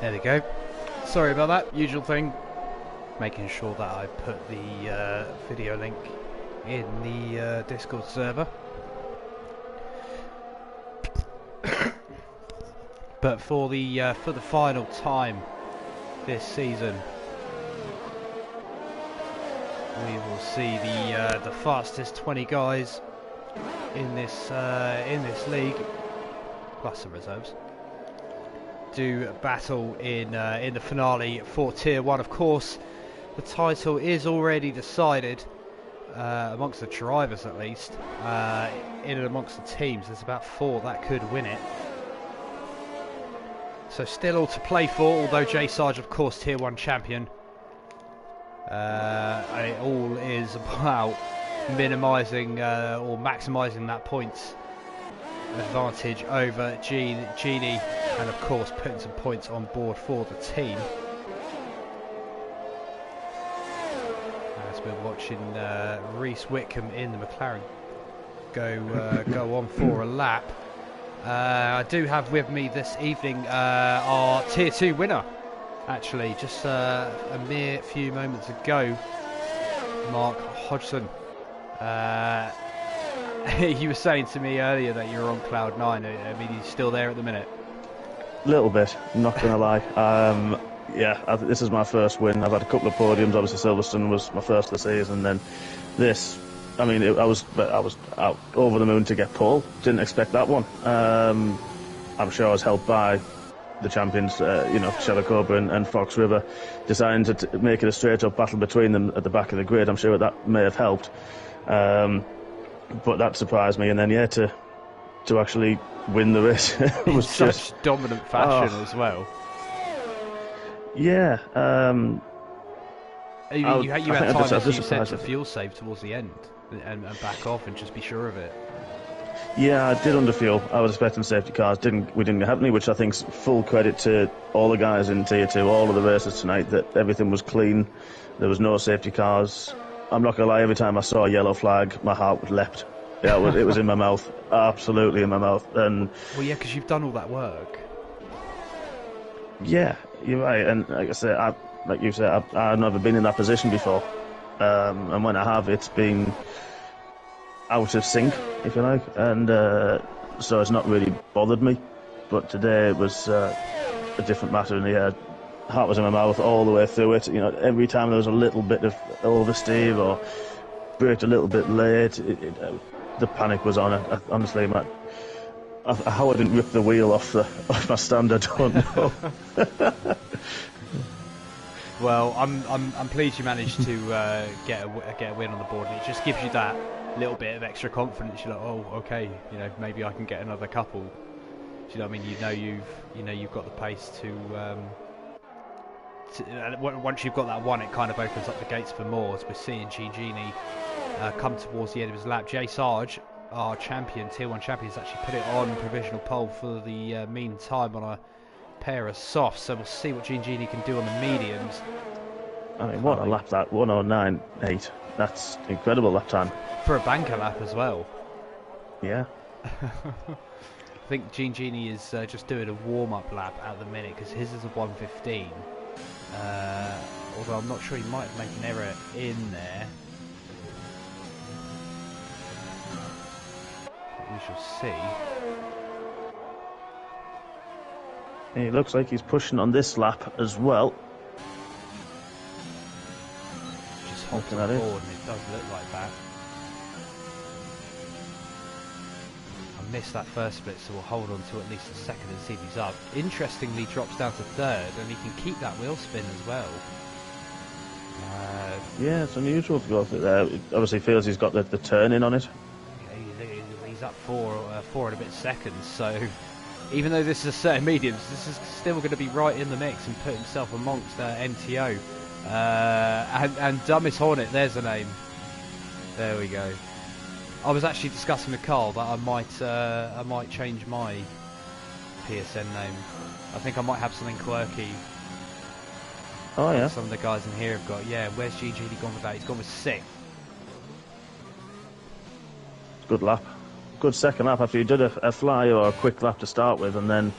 There we go. Sorry about that. Usual thing. Making sure that I put the video link in the Discord server. But for the final time this season, we will see the fastest 20 guys in this league, plus some reserves, do battle in the finale for Tier 1. Of course, the title is already decided amongst the drivers, at least. In and amongst the teams, there's about 4 that could win it. So still all to play for, although J Sarge, of course, Tier 1 champion. It all is about minimising or maximising that points advantage over Genie, and of course putting some points on board for the team. As we're watching Reese Whitcomb in the McLaren go on for a lap. I do have with me this evening our Tier 2 winner, actually, just a mere few moments ago, Mark Hodgson. You were saying to me earlier that you're on cloud 9. I mean, he's still there at the minute. A little bit, I'm not going to lie. Yeah, this is my first win. I've had a couple of podiums. Obviously, Silverstone was my first of the season. Then this, I mean, I was out over the moon to get pole. Didn't expect that one. I'm sure I was helped by the champions, Shadow Cobra and Fox River, deciding to make it a straight-up battle between them at the back of the grid. I'm sure that may have helped. But that surprised me, and then to actually win the race was such dominant fashion as well. Yeah. You had time, as you said, to fuel save towards the end and back off and just be sure of it. Yeah, I did underfuel. I was expecting safety cars. We didn't have any, which I think's full credit to all the guys in Tier 2, all of the races tonight, that everything was clean. There was no safety cars. I'm not gonna lie, every time I saw a yellow flag, my heart leapt. Yeah, it was in my mouth, absolutely in my mouth. And well, yeah, because you've done all that work. Yeah, you're right. And like I said, I've never been in that position before. And when I have, it's been out of sync, if you like. And so it's not really bothered me. But today it was a different matter. And yeah, heart was in my mouth all the way through it. You know, every time there was a little bit of oversteer or braked a little bit late, the panic was on. Honestly, man, how I didn't rip the wheel off my stand, I don't know. Well, I'm pleased you managed to get a win on the board, and it just gives you that little bit of extra confidence. You're like, oh, okay, maybe I can get another couple. Do you know what I mean? You've got the pace to once you've got that one, it kind of opens up the gates for more. As we're seeing Genie come towards the end of his lap. J Sarge, our champion, Tier 1 champion, has actually put it on provisional pole for the meantime on a pair of softs. So we'll see what Genie can do on the mediums. I mean, what a lap that, 109.8. That's incredible lap time. For a banker lap as well. Yeah. I think Genie is just doing a warm-up lap at the minute, because his is a 1:15. Although I'm not sure, he might have made an error in there. We shall see. He looks like he's pushing on this lap as well. Just hopped on board, and it does look like that. I missed that first split, so we'll hold on to at least a second and see if he's up. Interestingly, drops down to third, and he can keep that wheel spin as well. Yeah, it's unusual to go through there. It obviously feels he's got the turn in on it. He's up four and a bit seconds, so even though this is a set of mediums, this is still going to be right in the mix and put himself amongst MTO. And Dumbest Hornet, there's the name. There we go. I was actually discussing with Carl that I might change my PSN name. I think I might have something quirky. Oh yeah. Some of the guys in here have got. Yeah, where's Genie gone with that? He's gone with 6th. Good lap. Good second lap after you did a fly or a quick lap to start with, and then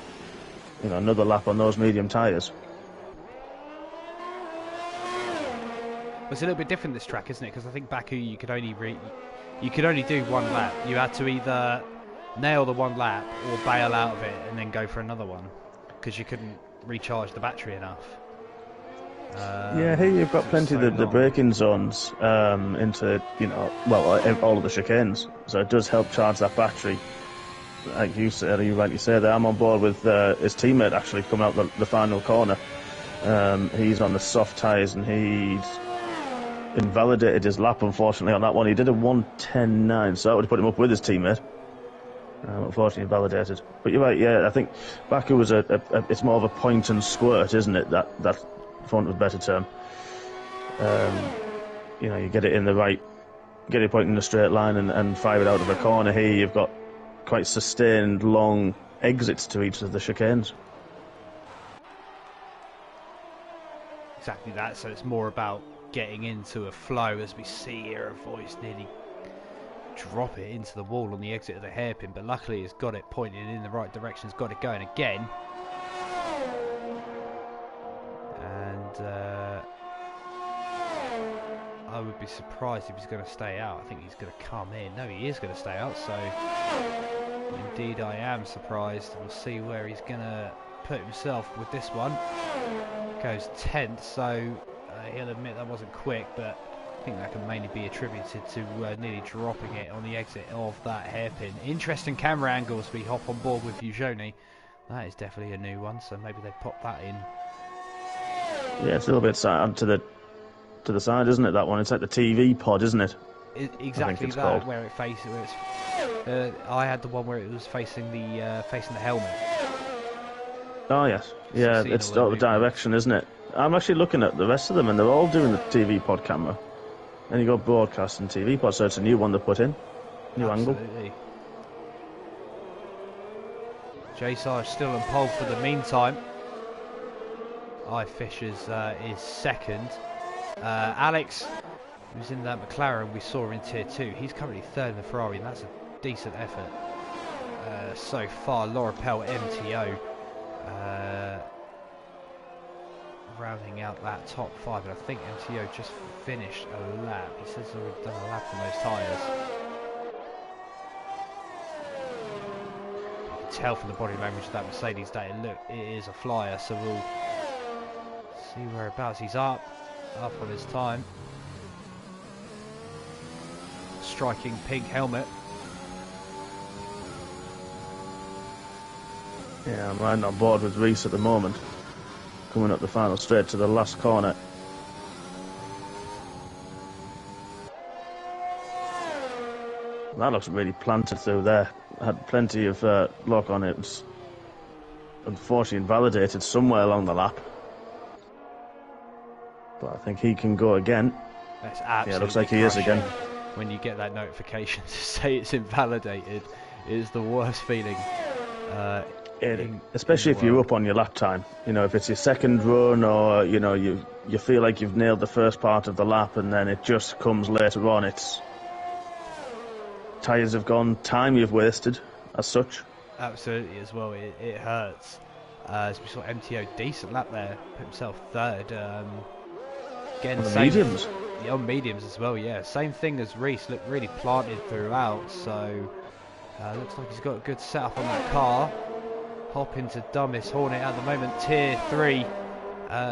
another lap on those medium tyres. It's a little bit different this track, isn't it? Because I think Baku you could only do one lap. You had to either nail the one lap or bail out of it and then go for another one because you couldn't recharge the battery enough. Yeah, here you've got plenty of the braking zones into, all of the chicanes. So it does help charge that battery. Like you said, you rightly say that I'm on board with his teammate actually coming out the final corner. He's on the soft tyres and he's invalidated his lap, unfortunately, on that one. He did a 1:10.9, so that would have put him up with his teammate. Unfortunately invalidated. But you're right, yeah, I think Baku was it's more of a point and squirt, isn't it? That for want of a better term. You get it in the right, get it pointing in a straight line and fire it out of a corner. Here you've got quite sustained long exits to each of the chicanes. Exactly that, so it's more about getting into a flow, as we see here a voice nearly drop it into the wall on the exit of the hairpin, but luckily he's got it pointed in the right direction, he's got it going again. And I would be surprised if he's going to stay out. I think he's going to come in. No, he is going to stay out, so indeed I am surprised. We'll see where he's going to put himself with this one. Goes 10th, so he'll admit that wasn't quick, but I think that can mainly be attributed to nearly dropping it on the exit of that hairpin. Interesting camera angles. We hop on board with Eugenie. That is definitely a new one, so maybe they pop that in. Yeah, it's a little bit to the side, isn't it? That one. It's like the TV pod, isn't it? Exactly that. Called. Where it faces. I had the one where it was facing the helmet. Oh yes, yeah. It's all the direction, isn't it? I'm actually looking at the rest of them, and they're all doing the TV pod camera. Then you got broadcast and TV pod, so it's a new one to put in, new angle. Jay Sarge still on pole for the meantime. Fishers is second. Alex, who's in that McLaren we saw in Tier 2, he's currently third in the Ferrari, and that's a decent effort so far. Laura Pell, MTO, rounding out that top 5, and I think MTO just finished a lap. He says he's already done a lap on those tyres. You can tell from the body language of that Mercedes that it is a flyer, so we'll see whereabouts he's up on his time. Striking pink helmet. Yeah, I'm riding on board with Reese at the moment. Coming up the final straight to the last corner. That looks really planted through there. Had plenty of lock on it. Was unfortunately invalidated somewhere along the lap. But I think he can go again. That's absolutely yeah, looks like he is again. When you get that notification to say it's invalidated, it is the worst feeling. Especially if you're up on your lap time. If it's your second run, or you feel like you've nailed the first part of the lap, and then it just comes later on. It's tyres have gone, time you've wasted, as such. Absolutely, as well. It hurts. As we saw MTO, decent lap there, put himself third. Again, on mediums. Yeah, on mediums as well. Yeah, same thing as Reese. Looked really planted throughout. So looks like he's got a good setup on that car. Hop into Dummies Hornet at the moment, Tier 3,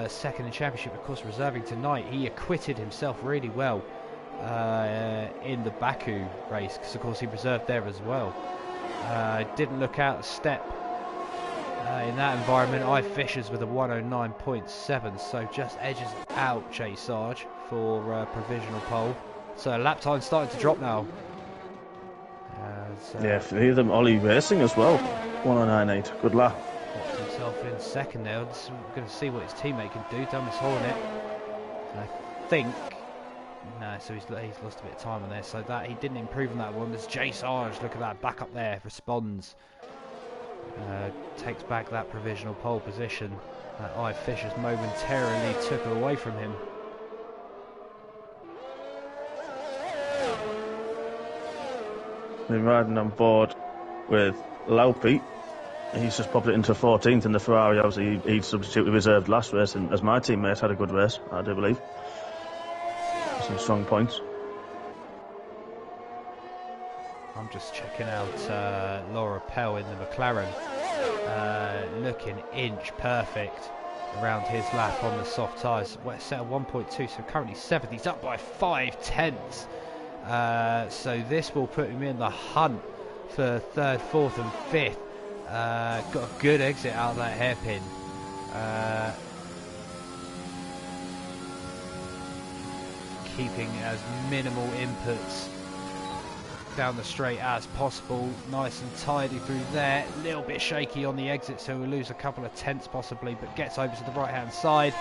second in Championship, of course, reserving tonight. He acquitted himself really well in the Baku race, because of course he reserved there as well. Didn't look out of step in that environment. Fishers with a 109.7, so just edges out Jay Sarge for provisional pole. So lap time starting to drop now. Yeah, for either them, Ollie Racing as well. 109.8, good lap. Popped himself in second there. We're going to see what his teammate can do. Dummies Hornet. I think. No, so he's lost a bit of time on there. So that he didn't improve on that one. There's Jay Sarge. Look at that, back up there. Responds. Takes back that provisional pole position that Fishers momentarily took away from him. Been riding on board with Laupi he's just popped it into 14th in the Ferrari. Obviously, he substituted reserved last race, and as my teammate had a good race, I do believe. Some strong points. I'm just checking out Laura Pell in the McLaren, looking inch perfect around his lap on the soft tyres. Set at 1.2, so currently 7th. He's up by 5/10. So this will put him in the hunt for 3rd, 4th and 5th. Got a good exit out of that hairpin. Keeping as minimal inputs down the straight as possible. Nice and tidy through there. A little bit shaky on the exit, so we'll lose a couple of tenths possibly, but gets over to the right hand side.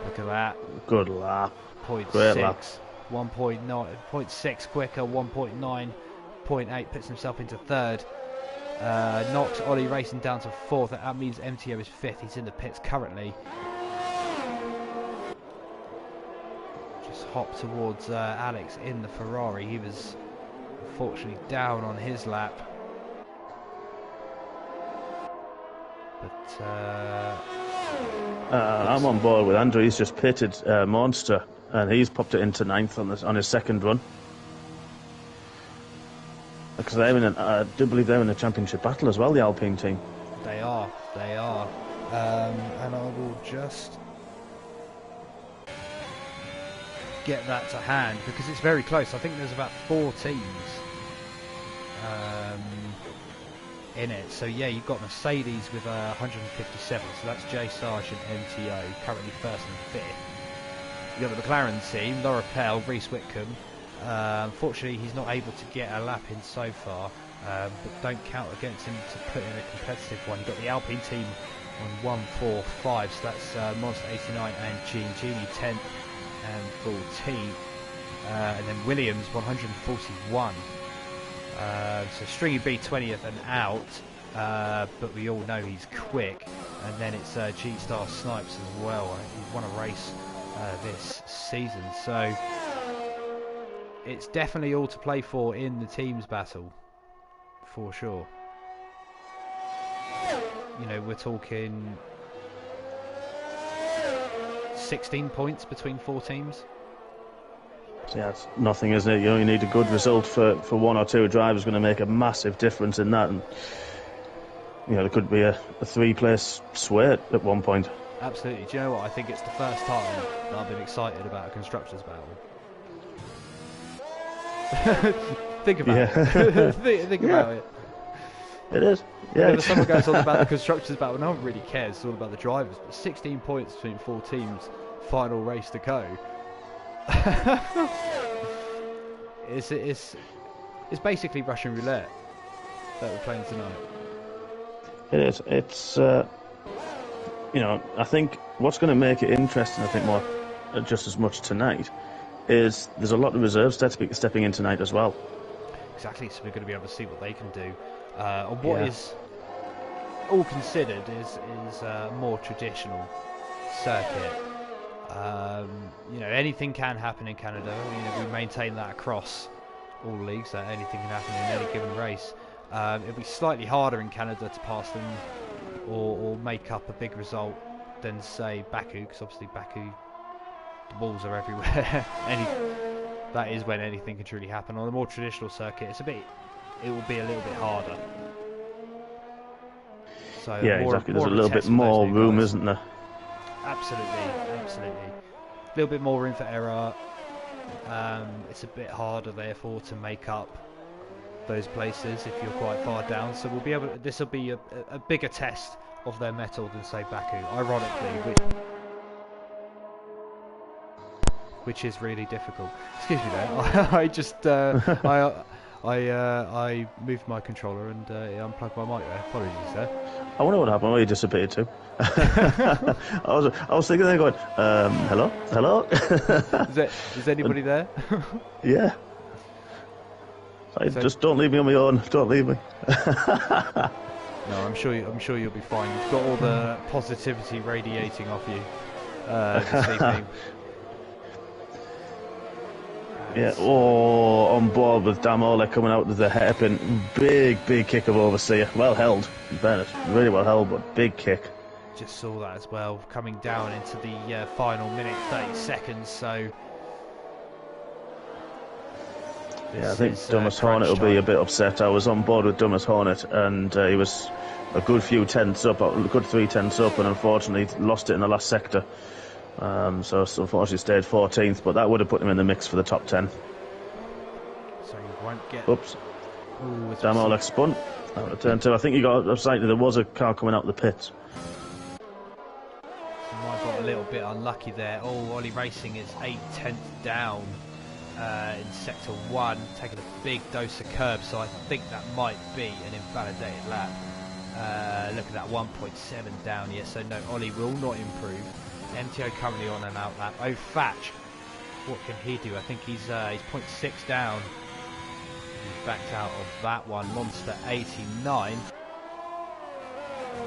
Look at that. Good lap. 0.6. 1.9, 0.6 quicker, 1.9, 0.8 puts himself into 3rd. Knocks Ollie Racing down to 4th. That means MTO is 5th. He's in the pits currently. Just hop towards Alex in the Ferrari. He was unfortunately down on his lap. But I'm on board with Andrew. He's just pitted Monster, and he's popped it into 9th on his second run. Because they're I do believe they're in a championship battle as well, the Alpine team. They are. And I will just get that to hand because it's very close. I think there's about 4 teams in it. So yeah, you've got Mercedes with 157. So that's Jay Sargent, MTO, currently 1st and 5th. You've got the McLaren team, Laura Pell, Reese Whitcomb. Unfortunately, he's not able to get a lap in so far, but don't count against him to put in a competitive one. You've got the Alpine team on 145, so that's Monster 89 and Genie 10th and 14th, and then Williams 141. So Stringy B 20th and out, but we all know he's quick. And then it's G-Star Snipes as well. He's won a race this season, so it's definitely all to play for in the teams battle, for sure. You know, we're talking 16 points between 4 teams. So yeah, it's nothing, isn't it? You only need a good result for 1 or 2 drivers going to make a massive difference in that. And you know, there could be a 3-place sway at one point. Absolutely. Do you know what? I think it's the first time that I've been excited about a constructors battle. Think about it. think about it. It is. Yeah. Whenever someone goes on about the constructors battle, no one really cares. It's all about the drivers. But 16 points between 4 teams, final race to go. It's basically Russian roulette that we're playing tonight. It is. It's you know, I think what's going to make it interesting, I think more just as much tonight, is there's a lot of reserves stepping in tonight as well. Exactly, so we're going to be able to see what they can do. And what is all considered is a more traditional circuit. You know, anything can happen in Canada. You know, we maintain that across all leagues, that anything can happen in any given race. It'll be slightly harder in Canada to pass them or make up a big result than, say, Baku, because obviously Baku, the balls are everywhere. That is when anything can truly happen. On a more traditional circuit, it will be a little bit harder. So yeah, exactly. There's a little bit more room, isn't there? Absolutely. A little bit more room for error. It's a bit harder, therefore, to make up those places if you're quite far down. So we'll be able. This will be a bigger test of their mettle than, say, Baku. Ironically, which is really difficult. Excuse me there. I just I moved my controller and unplugged my mic there. Apologies there. I wonder what happened. Where you disappeared to? I was thinking there, going, hello. Is anybody there? Yeah. Just don't leave me on my own. Don't leave me. No, I'm sure you'll be fine. You've got all the positivity radiating off you this evening. Yeah, on board with Damola coming out with the hairpin. Big kick of overseer. Well held, in fairness. Really well held, but big kick. Just saw that as well, coming down into the final minute, 30 seconds, so... Yeah, I think Dumas Hornet will be a bit upset. I was on board with Dumas Hornet, and he was a good few tenths up, a good 3 tenths up, and unfortunately lost it in the last sector. So unfortunately stayed 14th, but that would have put him in the mix for the top 10. So he won't get... Oops. Damolek spun out of turn 2. I think he got slightly. There was a car coming out of the pits. Might have got a little bit unlucky there. Oh, Ollie Racing is 8/10 down in sector 1, taking a big dose of curb, so I think that might be an invalidated lap. Look at that, 1.7 down. Yes, so no, Ollie will not improve. MTO currently on an out lap. Oh, Thatch, what can he do? I think he's 0.6 down. He's backed out of that one. Monster 89.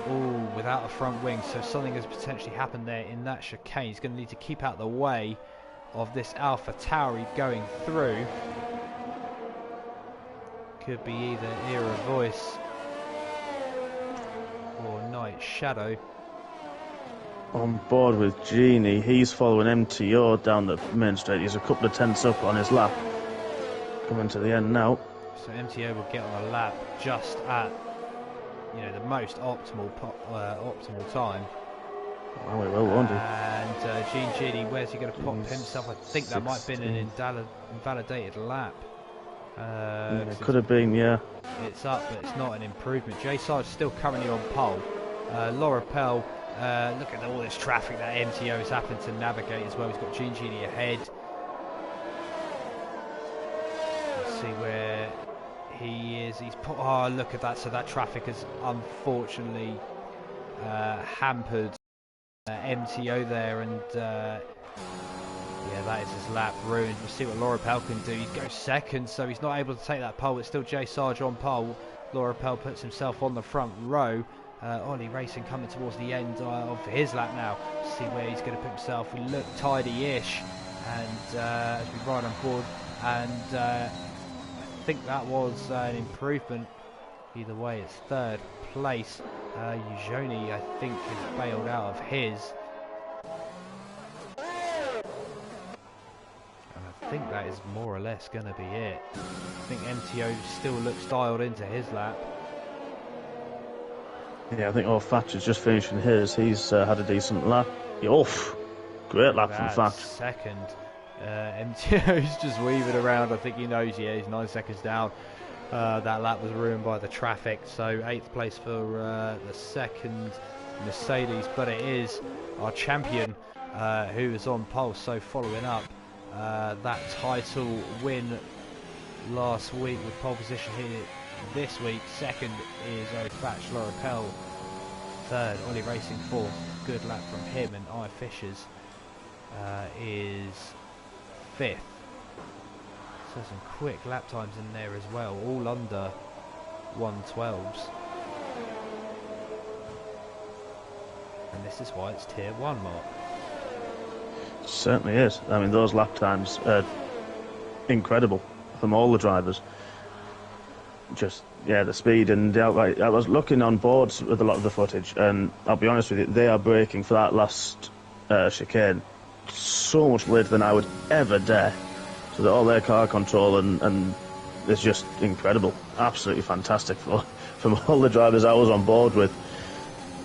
Oh, without a front wing, so something has potentially happened there in that chicane. He's going to need to keep out the way of this Alpha Tauri going through. Could be either Era Voice or Night Shadow. On board with Genie, he's following MTO down the main straight. He's a couple of tenths up on his lap. Coming to the end now. So MTO will get on a lap just at, you know, the most optimal time. Oh, he will, won't he? And Genie, where's he going to pop himself? I think that might have been an invalidated lap. Yeah, it could have been, yeah. It's up, but it's not an improvement. J Sarge still currently on pole. Laura Pell, look at all this traffic that MTO has happened to navigate as well. He's got Genie ahead. Let's see where he is. He's put. Oh, look at that. So that traffic has unfortunately hampered MTO there, and yeah, that is his lap ruined. We'll see what Laura Pell can do. He goes second, so he's not able to take that pole. It's still J Sarge on pole. Laura Pell puts himself on the front row. Ollie Racing coming towards the end of his lap now. See where he's going to put himself. We look tidy-ish, and as we ride on board, and I think that was an improvement. Either way, it's third place. Ujoni, I think, is bailed out of his. And I think that is more or less going to be it. I think MTO still looks dialed into his lap. Yeah, I think Thatcher's just finishing his. He's had a decent lap. Oof! Great lap from Thatch. Second. MTO's just weaving around. I think he knows, yeah, he's 9 seconds down. That lap was ruined by the traffic, so 8th place for the second Mercedes, but it is our champion who is on pole. So following up that title win last week with pole position here this week, second is Thatch, Laura Pell, third Ollie Racing, fourth, good lap from him, and I Fishers is fifth. So some quick lap times in there as well, all under 112s. And this is why it's tier 1, Mark. Certainly is. I mean, those lap times are incredible from all the drivers. Just, yeah, the speed and the outright. I was looking on boards with a lot of the footage, and I'll be honest with you, they are braking for that last chicane so much later than I would ever dare. So all their car control and it's just incredible, absolutely fantastic from all the drivers I was on board with.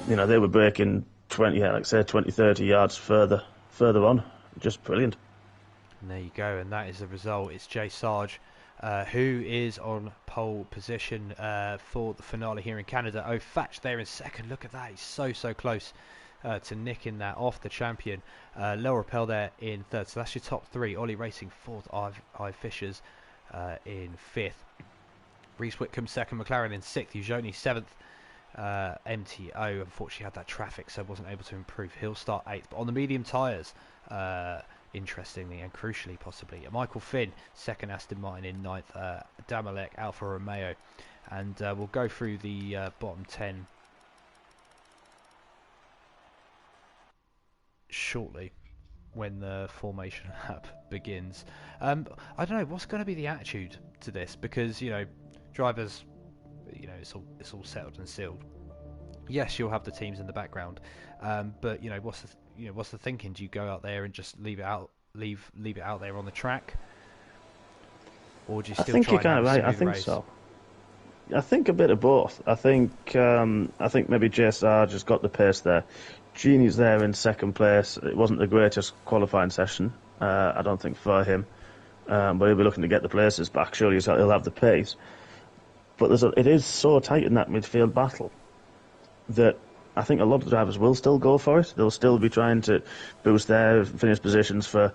You know, they were braking 20, yeah, like say 20, 30 yards further on. Just brilliant. And there you go, and that is the result. It's J Sarge who is on pole position for the finale here in Canada. Oh, Thatch there in second. Look at that, he's so close to nicking that off the champion. Laura Pell there in third, so that's your top three. Ollie Racing fourth, I Fishers in fifth, Reese Whitcomb second, McLaren in sixth, Ujoni seventh. MTO unfortunately had that traffic, so wasn't able to improve. He'll start eighth, but on the medium tyres, interestingly and crucially possibly, Michael Finn second, Aston Martin in ninth, Damalek, Alfa Romeo, and we'll go through the bottom 10 shortly. when the formation lap begins. I don't know what's going to be the attitude to this, because drivers, it's all settled and sealed. Yes, you'll have the teams in the background, but what's the thinking? Do you go out there and just leave it out there on the track, or do you still try and have a smooth race? I think so. I think a bit of both. I think maybe JSR just got the pace there. Genie's there in second place. It wasn't the greatest qualifying session, I don't think, for him, but he'll be looking to get the places back. Surely he'll have the pace. But it is so tight in that midfield battle that I think a lot of the drivers will still go for it. They'll still be trying to boost their finish positions for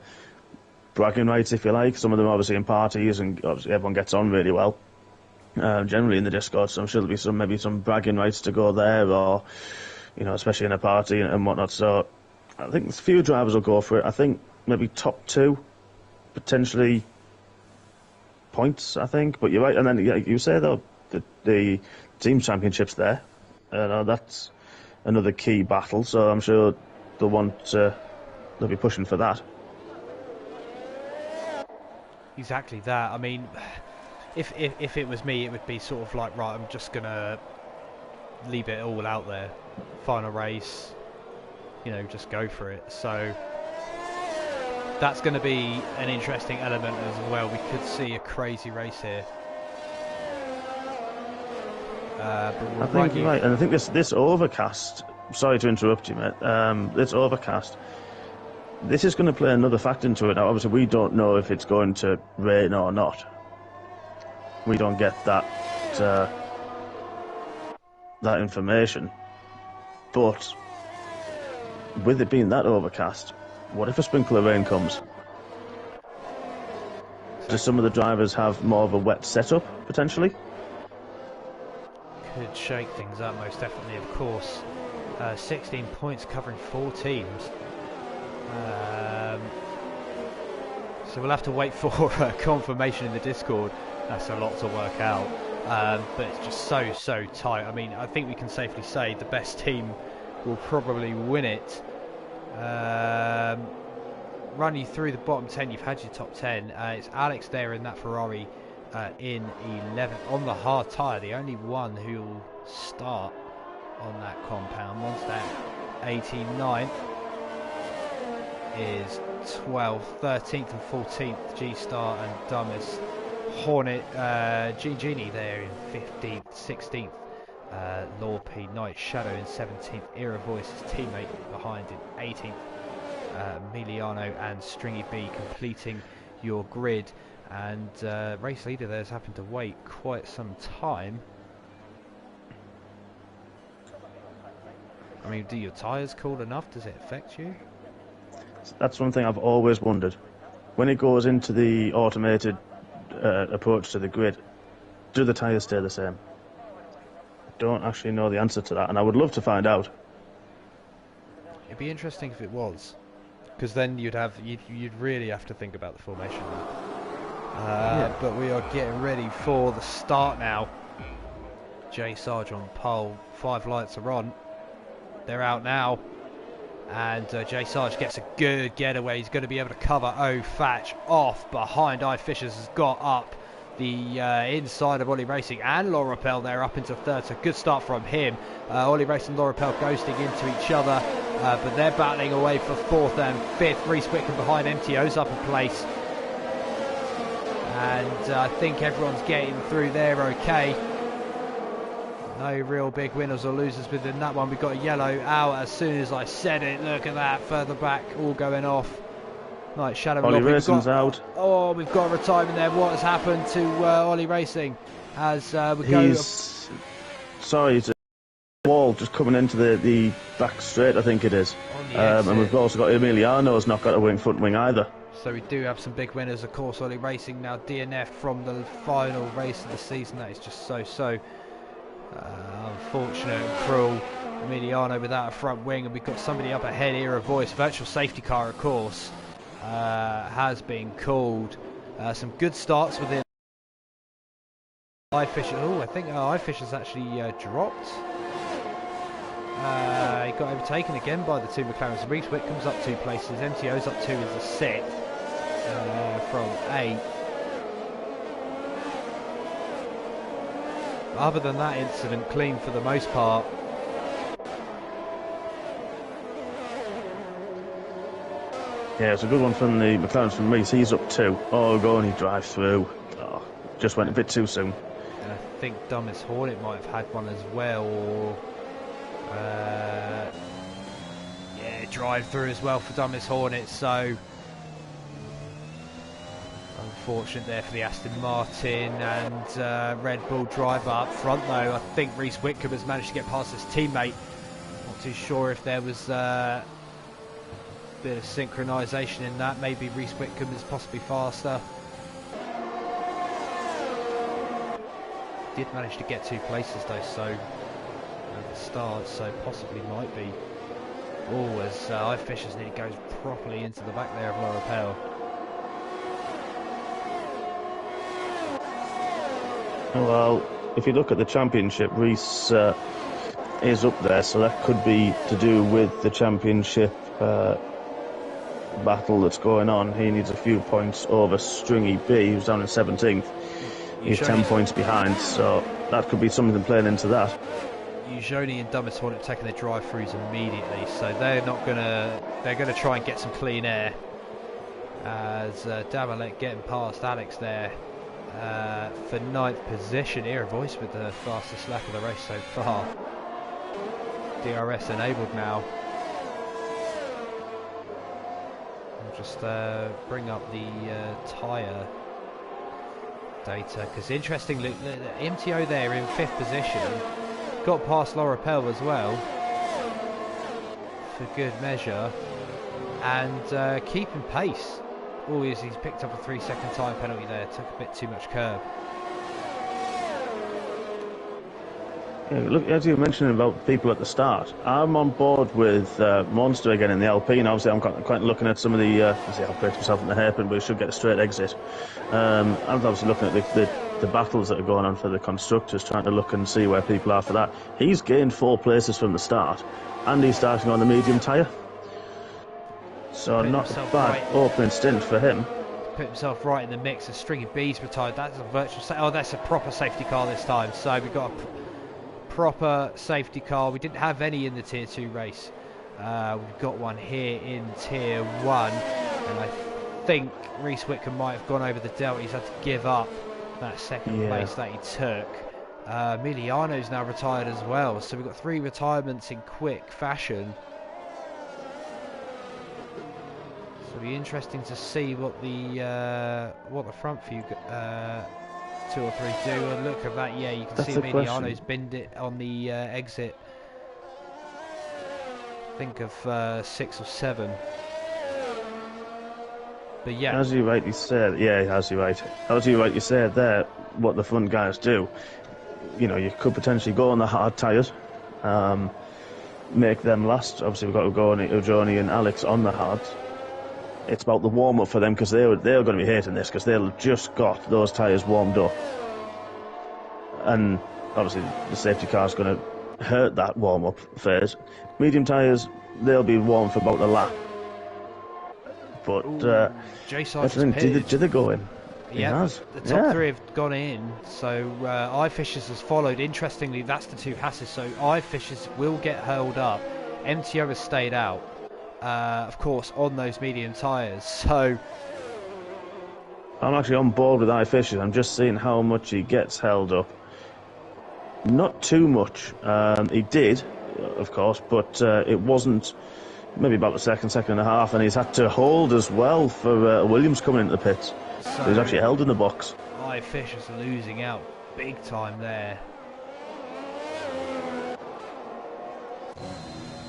bragging rights, if you like. Some of them obviously in parties, and obviously everyone gets on really well. Generally in the Discord, so I'm sure there'll be maybe some bragging rights to go there, or especially in a party and whatnot. So I think a few drivers will go for it. I think maybe top 2, potentially points, I think. But you're right, and then you say though the team championships there, that's another key battle. So I'm sure they'll be pushing for that. Exactly that. I mean, if it was me, it would be sort of like, right, I'm just gonna leave it all out there. Final race, just go for it. So that's going to be an interesting element as well. We could see a crazy race here. I think you're right, and I think this overcast. Sorry to interrupt you, mate. This overcast. This is going to play another factor into it. Now, obviously, we don't know if it's going to rain or not. We don't get that information. But with it being that overcast, what if a sprinkle of rain comes? Do some of the drivers have more of a wet setup, potentially? Could shake things up, most definitely, of course. 16 points covering 4 teams. So we'll have to wait for confirmation in the Discord. That's a lot to work out. But it's just so tight. I mean, I think we can safely say the best team will probably win it. Run you through the bottom 10. You've had your top 10. It's Alex there in that Ferrari in 11th on the hard tyre, the only one who will start on that compound. Monster 89th is 12th, 13th and 14th G-Star and Dumbest. Hornet, Genie there in 15th, 16th. Law P, Night Shadow in 17th. Era Voice, his teammate behind in 18th. Emiliano and Stringy B completing your grid. And race leader there's happened to wait quite some time. I mean, do your tyres cool enough? Does it affect you? That's one thing I've always wondered. When it goes into the automated approach to the grid, do the tyres stay the same? I don't actually know the answer to that, and I would love to find out. It'd be interesting if it was, because then you'd really have to think about the formation. But we are getting ready for the start now. Jay Sarge on pole, 5 lights are on. They're out now. And Jay Sarge gets a good getaway. He's going to be able to cover O'Fatch off behind. Fishers has got up the inside of Ollie Racing and Laura Pell there up into 3rd. So good start from him. Ollie Racing and Laura Pell ghosting into each other. But they're battling away for 4th and 5th. Reese Whitcomb behind MTO's up a place. And I think everyone's getting through there okay. No real big winners or losers within that one. We've got a yellow out as soon as I said it. Look at that, further back, all going off. Night Shadow. Ollie Racing's out. Oh, we've got a retirement there. What has happened to Ollie Racing? As we go. Sorry, it's a wall just coming into the back straight, I think it is. And we've also got Emiliano's not got a front wing either. So we do have some big winners, of course. Ollie Racing now DNF from the final race of the season. That is just so unfortunate and cruel. Emiliano without a front wing, and we've got somebody up ahead here. A voice, virtual safety car, of course, has been called. Some good starts within. iFish. Oh, I think iFish has actually dropped. He got overtaken again by the two McLarens. Reese Whitcomb's up 2 places. MTO's up 2 as a 6th from 8. Other than that incident, clean for the most part. Yeah, it's a good one from the McLaren from Reese. He's up 2. Oh, go on, he drives through. Oh, just went a bit too soon. And I think Dumbest Hornet might have had one as well, or yeah, drive through as well for Dumbest Hornet. So unfortunate there for the Aston Martin, and Red Bull driver up front though. I think Reese Whitcomb has managed to get past his teammate. Not too sure if there was a bit of synchronisation in that. Maybe Reese Whitcomb is possibly faster. Did manage to get 2 places though, so at the start, so possibly might be. Oh, as iFishers nearly goes properly into the back there of Laura Pell. Well, if you look at the championship, Reese is up there, so that could be to do with the championship battle that's going on. He needs a few points over Stringy B, who's down in 17th. He's 10 points behind, so that could be something playing into that. Ujoni and Dumbest Hornet taking their drive-throughs immediately, so they're not gonna. They're gonna try and get some clean air. As Damalek getting past Alex there for 9th position. Era Voice with the fastest lap of the race so far. DRS enabled now. I'll just bring up the tyre data, because interestingly the MTO there in 5th position got past Laura Pell as well for good measure, and keeping pace. Oh, he's picked up a 3-second time penalty there, took a bit too much curb. Yeah, look, as you were mentioning about people at the start, I'm on board with Monster again in the Alpine. And obviously, I'm quite looking at some of the. I'll break myself in the hairpin, but he should get a straight exit. I'm obviously looking at the battles that are going on for the constructors, trying to look and see where people are for that. He's gained 4 places from the start, and he's starting on the medium tyre. So not a bad opening stint for him. Put himself right in the mix. A Stringy B's retired. That's a virtual. Oh, that's a proper safety car this time. So we've got a proper safety car. We didn't have any in the Tier 2 race. We've got one here in Tier 1, and I think Reese Whitcomb might have gone over the delta. He's had to give up that 2nd place that he took. Emiliano's now retired as well, so we've got 3 retirements in quick fashion. So it'll be interesting to see what the front few 2 or 3 do. And look at that, yeah, you can see Emiliano's binned it on the exit. Think of 6 or 7. But yeah, as you rightly said, as you rightly said there, what the front guys do, you know, you could potentially go on the hard tyres, make them last. Obviously, we've got to go on Ujoni and Alex on the hards. It's about the warm up for them, because they're going to be hating this, because they'll just got those tyres warmed up, and obviously the safety car's going to hurt that warm up phase. Medium tyres, they'll be warm for about a lap. But did they go in? Yeah, the top 3 have gone in, so iFishers has followed. Interestingly, that's the 2 Hasses, so iFishers will get hurled up. MTO has stayed out, of course, on those medium tyres. So I'm actually on board with iFishers. I'm just seeing how much he gets held up. Not too much. He did, of course, but it wasn't. Maybe about the second and a half, and he's had to hold as well for Williams coming into the pits. So he's actually held in the box. iFishers losing out big time there.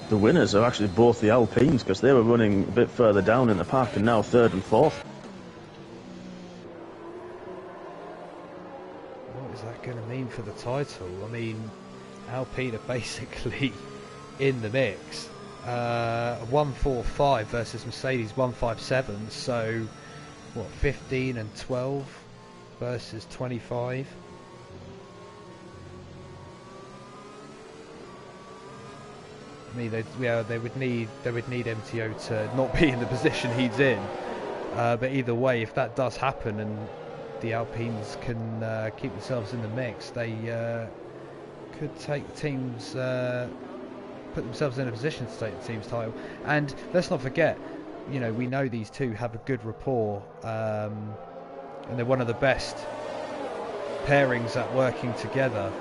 The winners are actually both the Alpines, because they were running a bit further down in the pack, and now 3rd and 4th. What is that going to mean for the title? I mean, Alpine are basically in the mix. 145 versus Mercedes 157, so what, 15 and 12 versus 25. I mean, they would need MTO to not be in the position he's in. But either way, if that does happen and the Alpines can keep themselves in the mix, they could take teams, put themselves in a position to take the team's title. And let's not forget, you know, we know these two have a good rapport, and they're one of the best pairings at working together.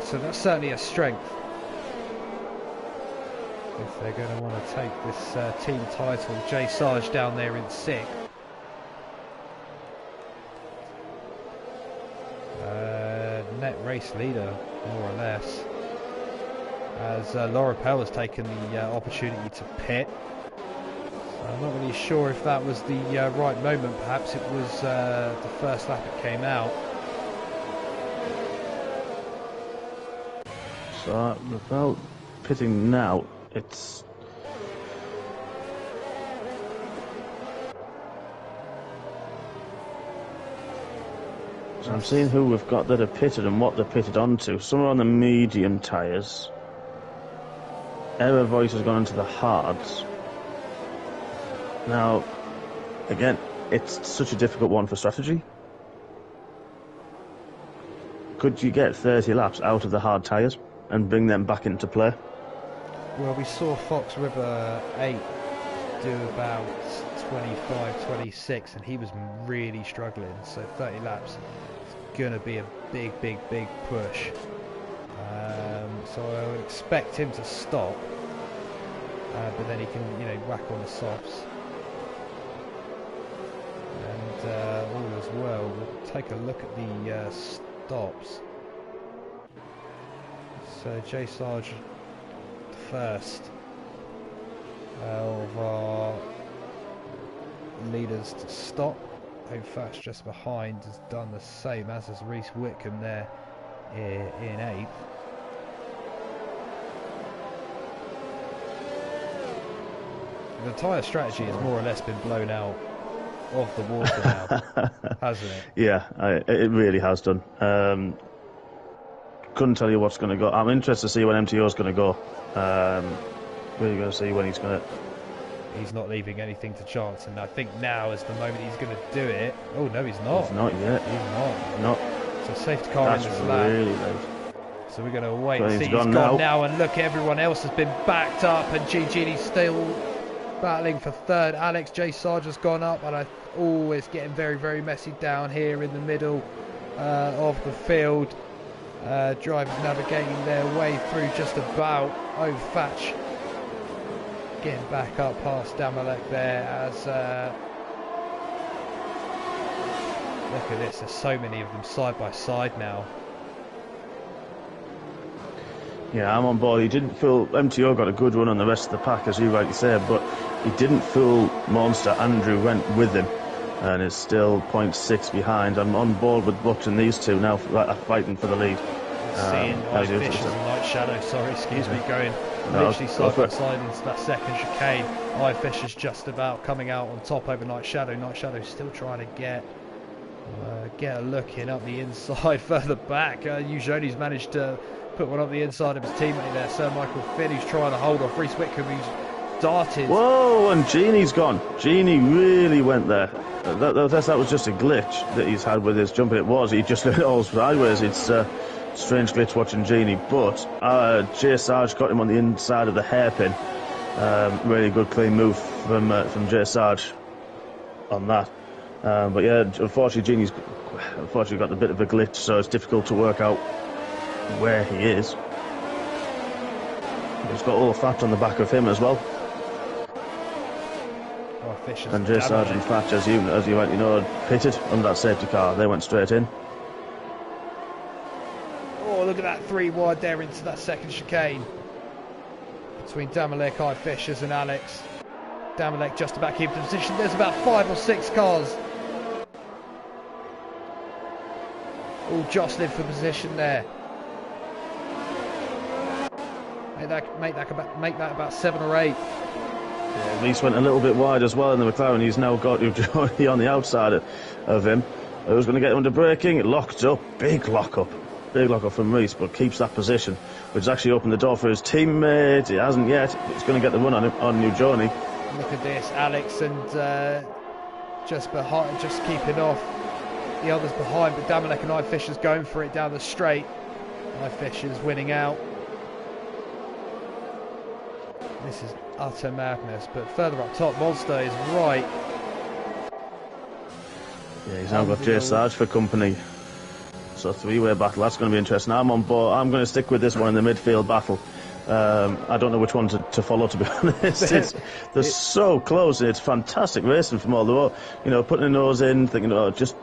So that's certainly a strength if they're going to want to take this team title. Jay Sarge down there in 6th. Net race leader, more or less, as Laura Pell has taken the opportunity to pit. So I'm not really sure if that was the right moment. Perhaps it was the first lap it came out. So without pitting now, it's... So I'm seeing who we've got that are pitted and what they're pitted onto. Some are on the medium tyres. Error Voice has gone into the hards. Now, again, it's such a difficult one for strategy. Could you get 30 laps out of the hard tyres and bring them back into play? Well, we saw Fox River 8 do about 25, 26, and he was really struggling. So 30 laps is going to be a big push. So I would expect him to stop, but then he can, you know, whack on the softs. And all as well, we'll take a look at the stops. So Jay Sarge, first of our leaders to stop. O'Fatch just behind has done the same, as has Reese Whitcomb there in 8th. The tyre strategy has more or less been blown out of the water now, hasn't it? Yeah, it really has done. Couldn't tell you what's going to go. I'm interested to see when MTO is going to go. Really going to see when he's going to... He's not leaving anything to chance, and I think now is the moment he's going to do it. Oh no, he's not. He's not yet. He's not. Not. So safety car in this lap. Really late. So we're going to wait So and see. he's He's gone gone now. now, and look, everyone else has been backed up, and Gini's still battling for 3rd. Alex J. Sarge has gone up, and it's getting very messy down here in the middle of the field. Drivers navigating their way through just about. O'Fatch getting back up past Damalek there as look at this, there's so many of them side by side now. Yeah, I'm on board. He didn't feel... MTO got a good run on the rest of the pack, as you rightly said, but he didn't fool Monster. Andrew went with him and is still 0.6 behind. I'm on board with watching these two now fighting for the lead. Seeing iFishes and Night Shadow, going literally side by side into that second chicane. iFishes just about coming out on top over Night Shadow. Night Shadow's still trying to get a look in up the inside further back. Eugeni's managed to put one up the inside of his teammate there, Sir Michael Finn, who's trying to hold off Reese Whitcomb, who's darted. Whoa, and Gini's gone. Gini really went there. That was just a glitch that he's had with his jumping. It was. He just let it all sideways. It's strange glitch watching Gini, but Jay Sarge got him on the inside of the hairpin. Really good clean move from Jay Sarge on that. But yeah, unfortunately Gini's got a bit of a glitch, so it's difficult to work out where he is. He's got all the fat on the back of him as well. And Jay Sarge and Thatch, as you rightly know, pitted on that safety car. They went straight in. Oh, look at that 3 wide there into that second chicane between Damalek, iFishers and Alex. Damalek just about keeping the position. There's about 5 or 6 cars all jostling for position there. Make that about 7 or 8. Yeah, Reese went a little bit wide as well in the McLaren. He's now got Johnny on the outside of him. Who's going to get him under braking? Locked up. Big lock up. big lock up from Reese, but keeps that position, which has actually opened the door for his teammate. He hasn't yet, but he's going to get the run on New Journey. Look at this, Alex, and just behind, just keeping off the others behind, but Damalek and Knife Fisher's going for it down the straight. Knife Fisher's winning out. This is utter madness, but further up top, Monster is right. Yeah, he's now got Jay Sarge for company. So three-way battle, that's going to be interesting. I'm on board. I'm going to stick with this one in the midfield battle. I don't know which one to follow, to be honest. They're so close. It's fantastic racing from all the way. You know, putting a nose in, thinking about just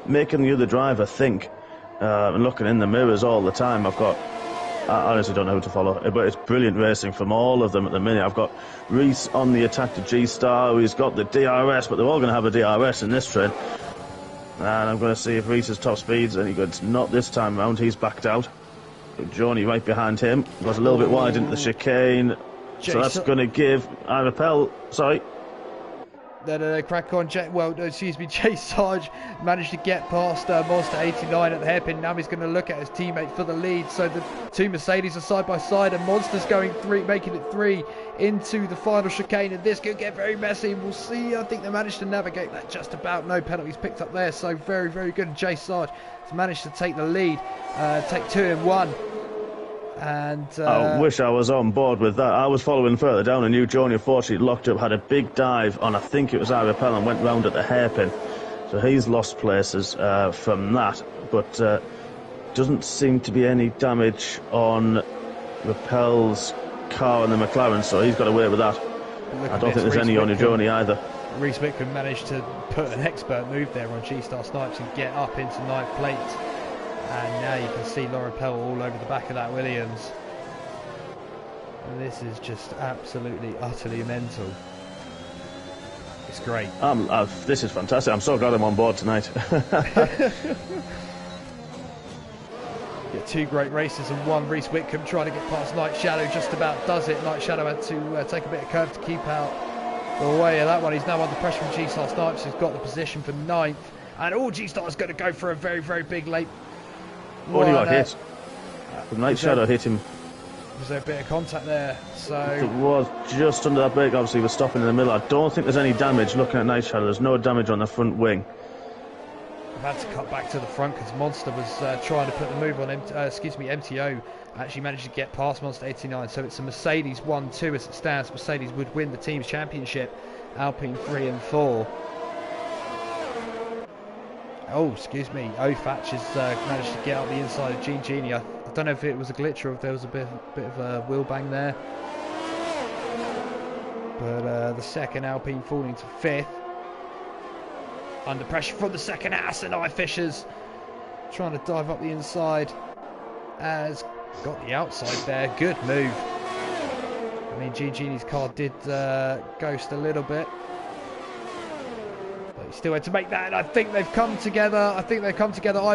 making the other driver think, and looking in the mirrors all the time. I honestly don't know who to follow, but it's brilliant racing from all of them at the minute. I've got Reese on the attack to G-Star, who's got the DRS, but they're all going to have a DRS in this train. And I'm going to see if Reese's top speed's any good. Not this time round, he's backed out. Joni right behind him, was a little bit wide into the chicane, so that's going to give Irapel, sorry. No, crack on. Jay Sarge managed to get past Monster 89 at the hairpin. Now he's going to look at his teammate for the lead. So the two Mercedes are side by side, and Monster's going making it 3 into the final chicane. And this could get very messy. We'll see. I think they managed to navigate that just about. No penalties picked up there. So very, very good. And Jay Sarge has managed to take the lead, take 2 in 1. And I wish I was on board with that. I was following further down, and New Joni unfortunately locked up, had a big dive on, I think it was Irapel, and went round at the hairpin. So he's lost places from that, but doesn't seem to be any damage on Rappel's car and the McLaren, so he's got away with that. I don't think there's any on New Joni either. Reese Whitcomb managed to put an expert move there on G-Star Snipes and get up into 9th place. And now you can see Laura Pell all over the back of that Williams. And this is just absolutely, utterly mental. It's great. This is fantastic. I'm so glad I'm on board tonight. Yeah, 2 great races and 1. Reese Whitcomb trying to get past Night Shadow, just about does it. Night Shadow had to take a bit of curve to keep out the way of that one. He's now under pressure from G-Star Snipes, who's got the position for 9th. And all G-Star is going to go for a very, very big late. He got hit. The Night Shadow hit him. Was there a bit of contact there? So it was just under that brake. Obviously, he was stopping in the middle. I don't think there's any damage. Looking at Night Shadow, there's no damage on the front wing. I've had to cut back to the front because Monster was trying to put the move on him. MTO actually managed to get past Monster 89. So it's a Mercedes 1-2 as it stands. Mercedes would win the team's championship. Alpine 3 and 4. Oh, excuse me. Ofatch has managed to get up the inside of Gene Genie. I don't know if it was a glitch or if there was a bit of a wheel bang there. But the second Alpine falling to 5th. Under pressure from the second Asinine Fishers. Trying to dive up the inside. Has got the outside there. Good move. I mean, Gene Genie's car did ghost a little bit. Still had to make that, and I think they've come together. I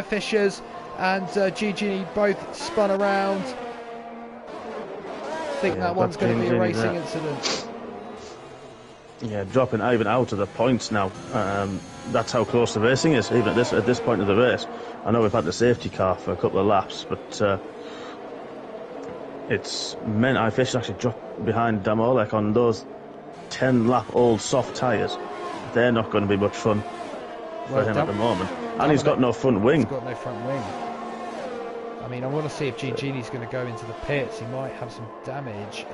Fishers and Gini both spun around. I think that one's going to be a racing incident. Yeah, dropping even out of the points now. That's how close the racing is, even at this point of the race. I know we've had the safety car for a couple of laps, but it's meant I Fishers actually dropped behind Damolek on those 10-lap old soft tyres. They're not going to be much fun for him at the moment. And he's got no front wing. He's got no front wing. I mean, I want to see if Genie's going to go into the pits. He might have some damage.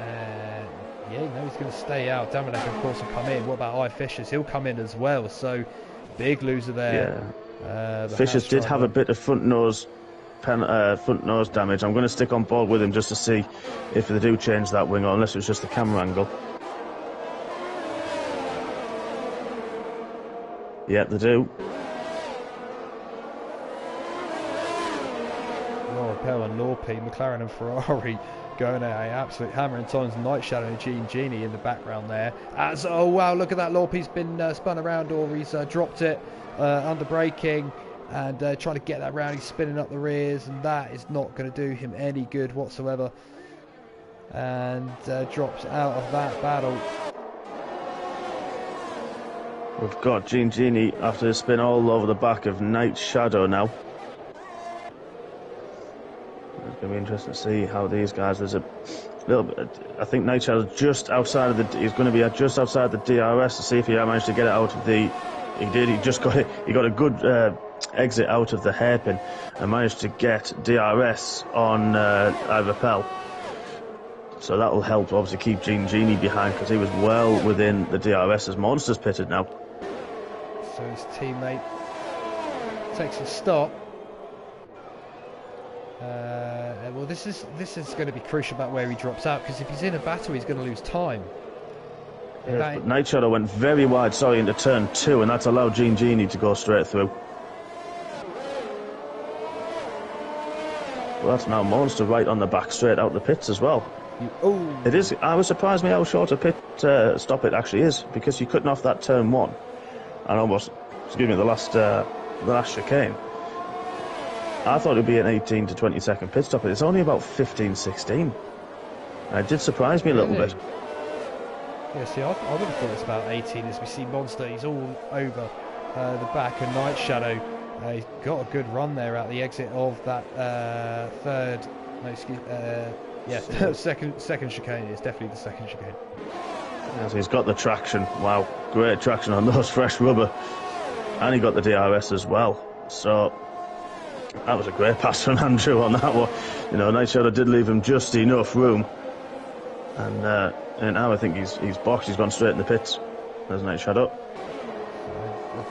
Yeah, no, he's going to stay out. Damalek, of course, will come in. What about Fishers? He'll come in as well. So, big loser there. Yeah. Fishers did have a bit of front nose damage. I'm going to stick on board with him just to see if they do change that wing, or unless it was just the camera angle. Yeah, they do. Laura Pell and Lorpe, McLaren and Ferrari going at an absolute hammer in times. Night Shadow and Gene Genie in the background there. Oh wow, look at that. Lorpe's been spun around, or he's dropped it under braking and trying to get that round. He's spinning up the rears, and that is not going to do him any good whatsoever. And drops out of that battle. We've got Gene Genie after the spin all over the back of Night Shadow now. going to be interesting to see how these guys. There's a little bit. I think Night Shadow's just outside of the. He's going to be just outside the DRS to see if he managed to get it out of the. He did. He just got it. He got a good exit out of the hairpin and managed to get DRS on Ivapel. So that will help obviously keep Genie behind because he was well within the DRS as Monster's pitted now. So his teammate takes a stop. Well, this is going to be crucial about where he drops out because if he's in a battle, he's going to lose time. Yes, but Night Shadow went very wide, into turn 2, and that's allowed Genie to go straight through. Well, that's now Monster right on the back, straight out the pits as well. It is. I was surprised me how short a pit stop it actually is because you're cutting off that turn 1 and almost, the last chicane. I thought it would be an 18 to 20 second pit stop, but it's only about 15, 16. It did surprise me a little bit. Yeah, see, I would have thought it's about 18 as we see Monster. He's all over the back, and Night Shadow. He's got a good run there at the exit of that second chicane. It's definitely the second chicane. Yes, he's got the traction. Wow, great traction on those fresh rubber, and he got the DRS as well. So that was a great pass from Andrew on that one. Night Shadow did leave him just enough room, and now I think he's boxed. He's gone straight in the pits. There's Night Shadow.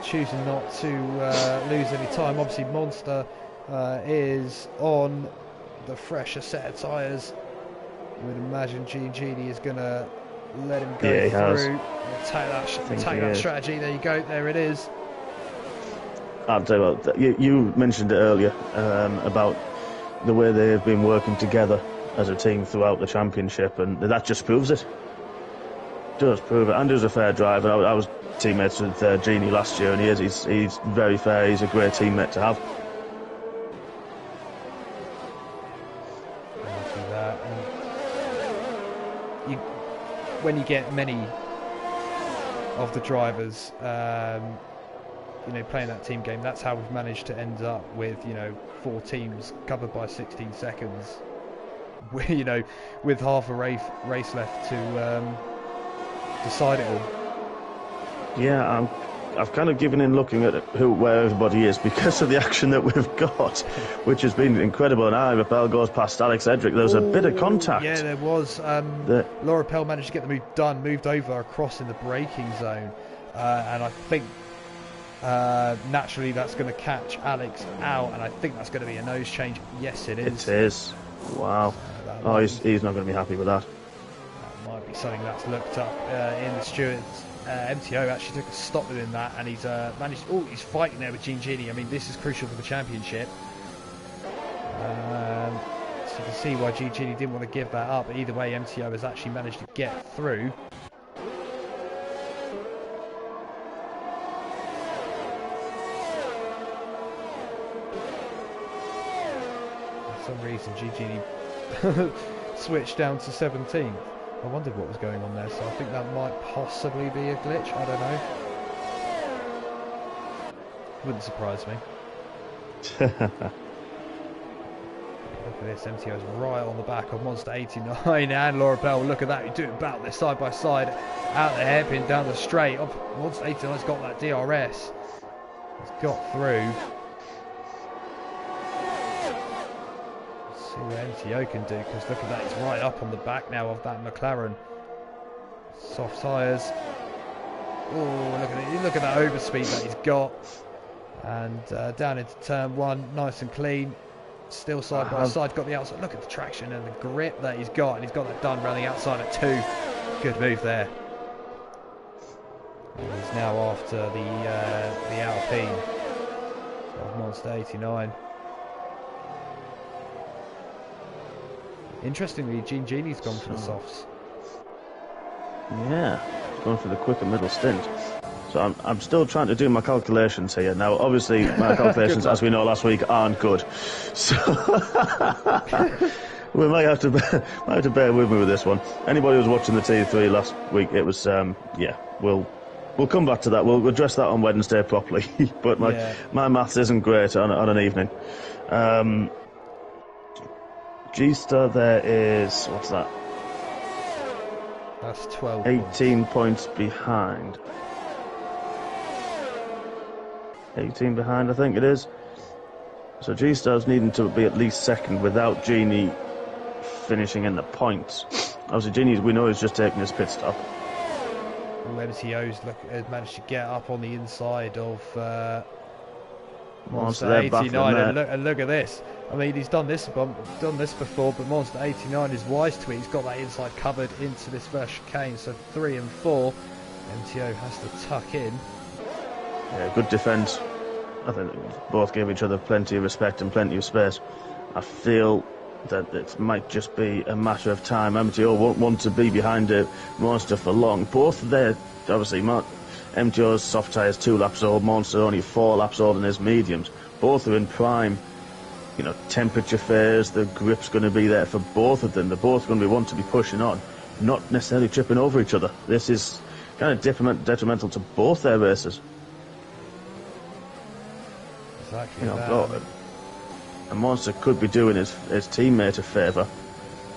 Choosing not to lose any time. Obviously, Monster is on the fresher set of tyres. You would imagine Genie is going to let him go through. Take that strategy. There you go. There it is. I'll tell you what, you mentioned it earlier about the way they've been working together as a team throughout the championship, and that just proves it. Does prove it. Andrew's a fair driver. I was teammates with Genie last year, and he's very fair. He's a great teammate to have. When you get many of the drivers, playing that team game, that's how we've managed to end up with 4 teams covered by 16 seconds. With half a race left to decide it all. Yeah, I've kind of given in looking at where everybody is because of the action that we've got, which has been incredible. And Ivapel goes past Alex Edric. There was a bit of contact. Yeah, there was. Laura Pell managed to get the move done, moved over across in the braking zone, and I think naturally that's going to catch Alex out, and I think that's going to be a nose change. Yes, it is. It is. Wow. He's not going to be happy with that. That might be something that's looked up in the stewards. MTO actually took a stop within that, and he's managed. He's fighting there with Genie. I mean, this is crucial for the championship. So you can see why Genie didn't want to give that up. But either way, MTO has actually managed to get through. For some reason, Genie switched down to 17th. I wondered what was going on there, so I think that might possibly be a glitch. I don't know. Wouldn't surprise me. Look at this, MTO's right on the back of Monster 89 and Laura Bell. Look at that, you're doing battle there side by side, out the hairpin, down the straight. Monster 89's got that DRS. He's got through. See what MTO can do, because look at that, he's right up on the back now of that McLaren. Soft tyres. Oh, look at that overspeed that he's got. And down into turn 1, nice and clean. Still side by side, got the outside. Look at the traction and the grip that he's got, and he's got that done around the outside at 2. Good move there. And he's now after the Alpine of Monster 89. Interestingly, Genie's gone for the softs. Yeah, he's gone for the quicker middle stint. So I'm still trying to do my calculations here. Now, obviously, my calculations, as we know last week, aren't good. So we might have to bear with me with this one. Anybody who was watching the T3 last week, it was we'll come back to that. We'll address that on Wednesday properly. But my maths isn't great on an evening. G-Star there is, what's that? That's 12 18 points behind. 18 behind, I think it is. So G-Star's needing to be at least second without Genie finishing in the points. Obviously, Genie, we know, is just taking his pit stop. MTO's has managed to get up on the inside of Monster Monster 89, and look at this. I mean, he's done this before, but Monster 89 is wise to it. He's got that inside covered into this first chicane, so 3 and 4. MTO has to tuck in. Yeah, good defence. I think both gave each other plenty of respect and plenty of space. I feel that it might just be a matter of time. MTO won't want to be behind a Monster for long. Both there, obviously, MTO's soft tyre is 2 laps old, Monster only 4 laps old in his mediums. Both are in prime, you know, temperature phase. The grip's going to be there for both of them. They're both going to want to be pushing on, not necessarily tripping over each other. This is kind of detrimental to both their races. Exactly. You know, a Monster could be doing his teammate a favour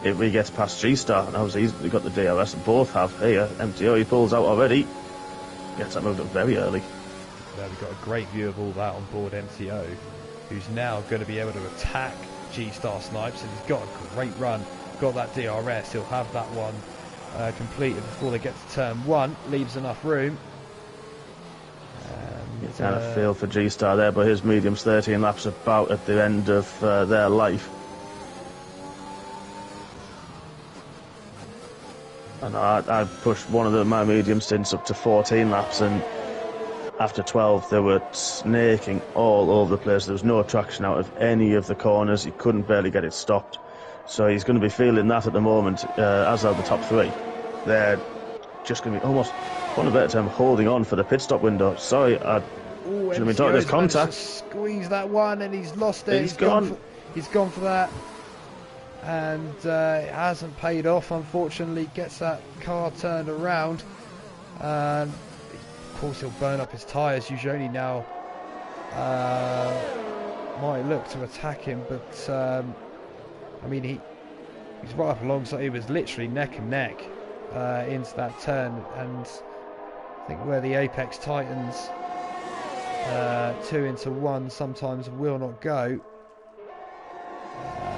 if he gets past G-Star, and obviously he's got the DRS, and both have. Here, MTO, he pulls out already. Gets that moved up very early. Yeah, we've got a great view of all that on board MTO, who's now going to be able to attack G-Star Snipes, and he's got a great run. Got that DRS, he'll have that one completed before they get to turn 1, leaves enough room. You kind of feel for G-Star there, but his medium's 13 laps about at the end of their life. And I pushed one of my medium stints up to 14 laps, and after 12 they were snaking all over the place. There was no traction out of any of the corners. He couldn't barely get it stopped. So he's going to be feeling that at the moment, as are the top 3. They're just going to be almost, on a better term, holding on for the pit stop window. Sorry, should have been talking. There's contact. Squeeze that one, and he's lost it. He's gone. He's gone for that, and it hasn't paid off. Unfortunately, gets that car turned around, and of course he'll burn up his tyres. Usually now might look to attack him, but I mean he's right up alongside. He was literally neck and neck into that turn, and I think where the Apex Titans 2 into 1 sometimes will not go.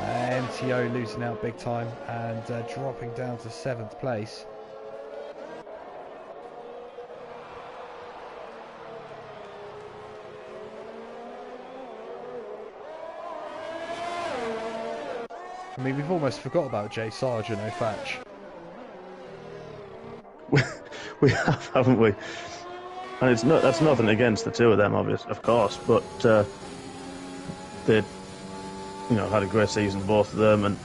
MTO losing out big time and dropping down to 7th place. I mean, we've almost forgot about Jay Sargent, O'Fatch. We have, haven't we? And that's nothing against the two of them, obviously, of course, but they, you know, had a great season, both of them, and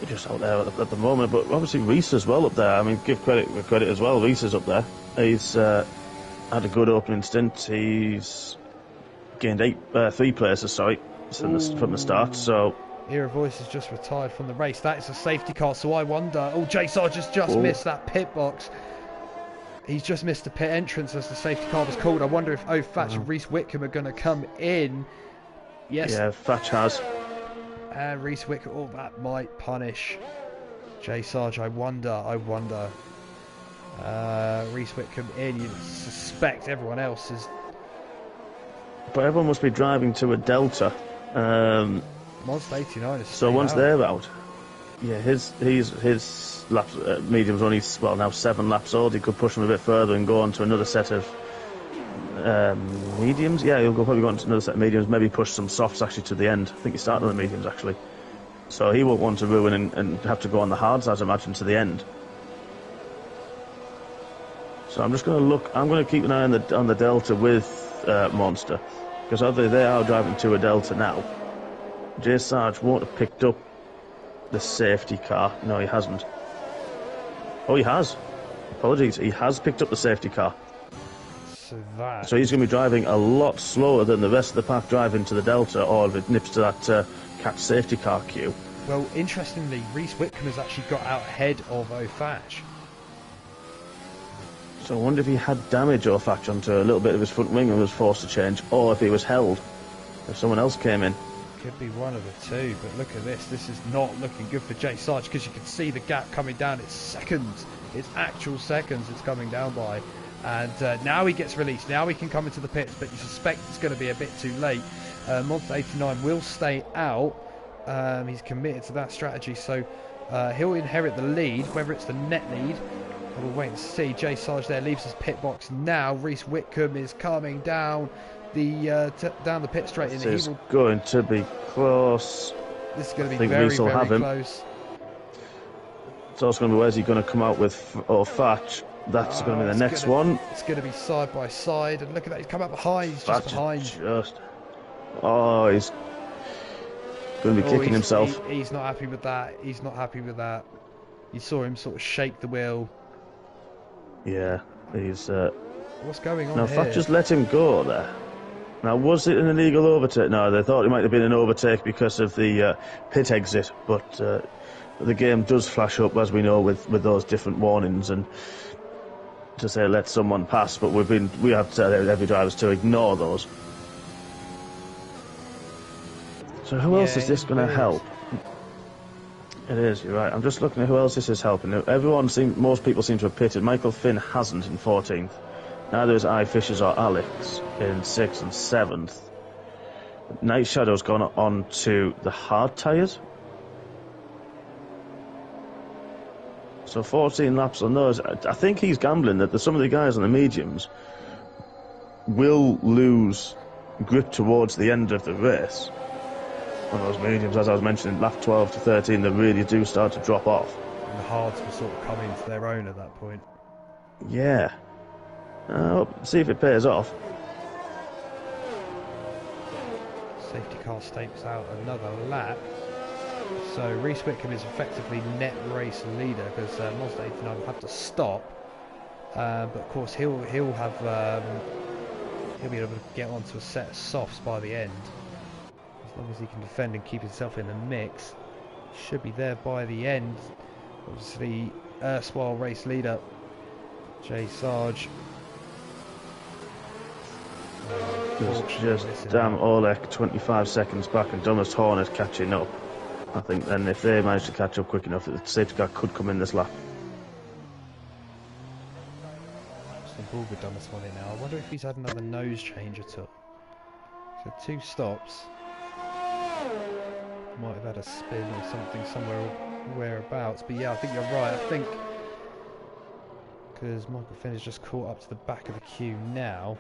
they're just out there at the moment. But obviously Reese as well up there. I mean, give credit where credit as well. Reese is up there. He's had a good opening stint. He's gained 3 places, sorry, from the start. So. Era Voice has just retired from the race. That is a safety car, so I wonder... Oh, Jay Sargent's just missed that pit box. He's just missed the pit entrance as the safety car was called. I wonder if O'Fatch and Reese Whitcomb are going to come in. Yes. Yeah, Thatch has. And Reese Whitcomb... Oh, that might punish Jay Sargent. I wonder. Reese Whitcomb in. You suspect everyone else is... But everyone must be driving to a Delta. Monster 89 is so once they're out, yeah, his laps, medium's only now 7 laps old. He could push them a bit further and go on to another set of mediums. Yeah, he'll probably go on to another set of mediums. Maybe push some softs actually to the end. I think he's starting on the mediums actually, so he won't want to ruin and have to go on the hards, I'd imagine, to the end. So I'm just going to look. I'm going to keep an eye on the Delta with Monster, because although they are driving to a Delta now, Jay Sarge won't have picked up the safety car. No, he hasn't. Oh, he has. Apologies. He has picked up the safety car. So he's going to be driving a lot slower than the rest of the pack driving to the Delta, or if it nips to that catch safety car queue. Well, interestingly, Reese Whitcomb has actually got out ahead of O'Fatch. So I wonder if he had damage O'Fatch onto a little bit of his front wing and was forced to change, or if he was held, if someone else came in. Could be one of the two, but look at this. This is not looking good for Jay Sarge because you can see the gap coming down. It's seconds. It's actual seconds it's coming down by. And now he gets released. Now he can come into the pits, but you suspect it's going to be a bit too late. Monster 89 will stay out. He's committed to that strategy, so he'll inherit the lead, whether it's the net lead. We'll wait and see. Jay Sarge there leaves his pit box now. Reese Whitcomb is coming down down the pit straight. This is going to be close. This is going to be very, very close. It's also going to be, where's he going to come out with? Thatch. That's going to be the next one. It's going to be side by side, and look at that. He's come up behind. He's just behind. He's going to be kicking himself. He's not happy with that. He's not happy with that. You saw him sort of shake the wheel. Yeah, he's. What's going on here? Thatch just let him go there. Now, was it an illegal overtake? No, they thought it might have been an overtake because of the pit exit, but the game does flash up, as we know, with those different warnings and to say let someone pass. But we have to tell every driver to ignore those. So who else is this going to help? It is, you're right. I'm just looking at who else this is helping. Most people seem to have pitted. Michael Finn hasn't in 14th. Neither is I Fishers or Alex in 6th and 7th. Night Shadow's gone on to the hard tyres. So 14 laps on those. I think he's gambling that some of the guys on the mediums will lose grip towards the end of the race. On those mediums, as I was mentioning, lap 12 to 13, they really do start to drop off. And the hards will sort of come into their own at that point. Yeah. See if it pays off. Safety car stakes out another lap. So Reese Whitcomb is effectively net race leader because Monster 89 will have to stop. But of course he'll be able to get onto a set of softs by the end. As long as he can defend and keep himself in the mix. Should be there by the end. Obviously erstwhile race leader Jay Sarge. Just damn Olek 25 seconds back and Dumbest Hornet catching up. I think then if they manage to catch up quick enough, the safety car could come in this lap. Some Bulger done this one in now. I wonder if he's had another nose change at all. So 2 stops. Might have had a spin or something somewhere whereabouts. But yeah, I think you're right. I think because Michael Finn has just caught up to the back of the queue now.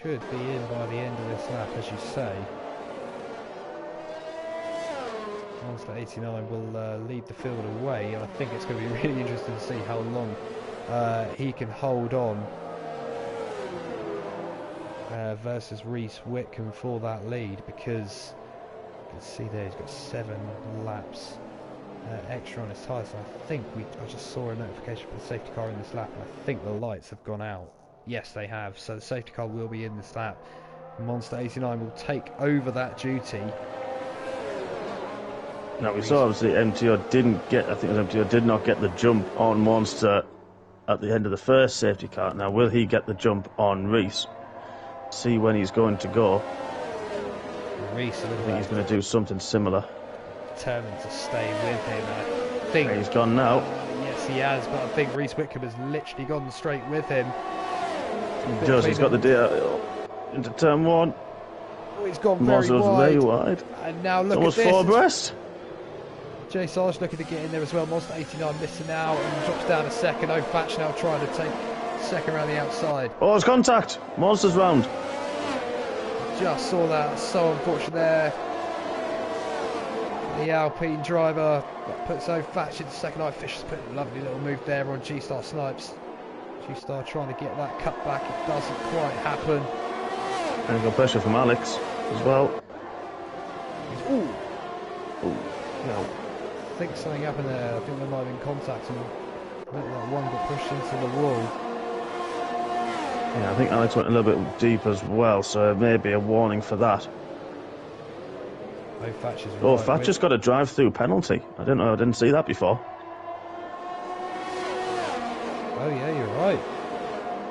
Could be in by the end of this lap, as you say. Monster 89 will lead the field away, and I think it's going to be really interesting to see how long he can hold on versus Reese Whitcomb for that lead, because you can see there he's got 7 laps extra on his tyres. I just saw a notification for the safety car in this lap, and I think the lights have gone out. Yes, they have. So the safety car will be in this lap. Monster 89 will take over that duty. Now we saw obviously MTO didn't get. I think it was MTO did not get the jump on Monster at the end of the first safety car. Now will he get the jump on Reese? See when he's going to go. Reese, I think he's going to do something similar. Determined to stay with him. I think he's gone now. Yes, he has. But I think Reese Whitcomb has literally gone straight with him. He does. He's got the deer into turn 1. Oh, he's gone very wide. And now look almost at this. 4 abreast. Jay Sarge looking to get in there as well. Monster 89 missing out and drops down a second. Thatch now trying to take second around the outside. Oh, it's contact. Monster's round. Just saw that. So unfortunate there. The Alpine driver that puts Thatch into second. Fisher's put a lovely little move there on G-Star Snipes. G-Star trying to get that cut back. It doesn't quite happen. And he's got pressure from Alex as well. Ooh. Ooh. No. I think something happened there. I think there might have been contact and that one got pushed into the wall. Yeah, I think Alex went a little bit deep as well, so it may be a warning for that. Thatcher's got a drive-through penalty. I didn't see that before. Oh yeah, you're right.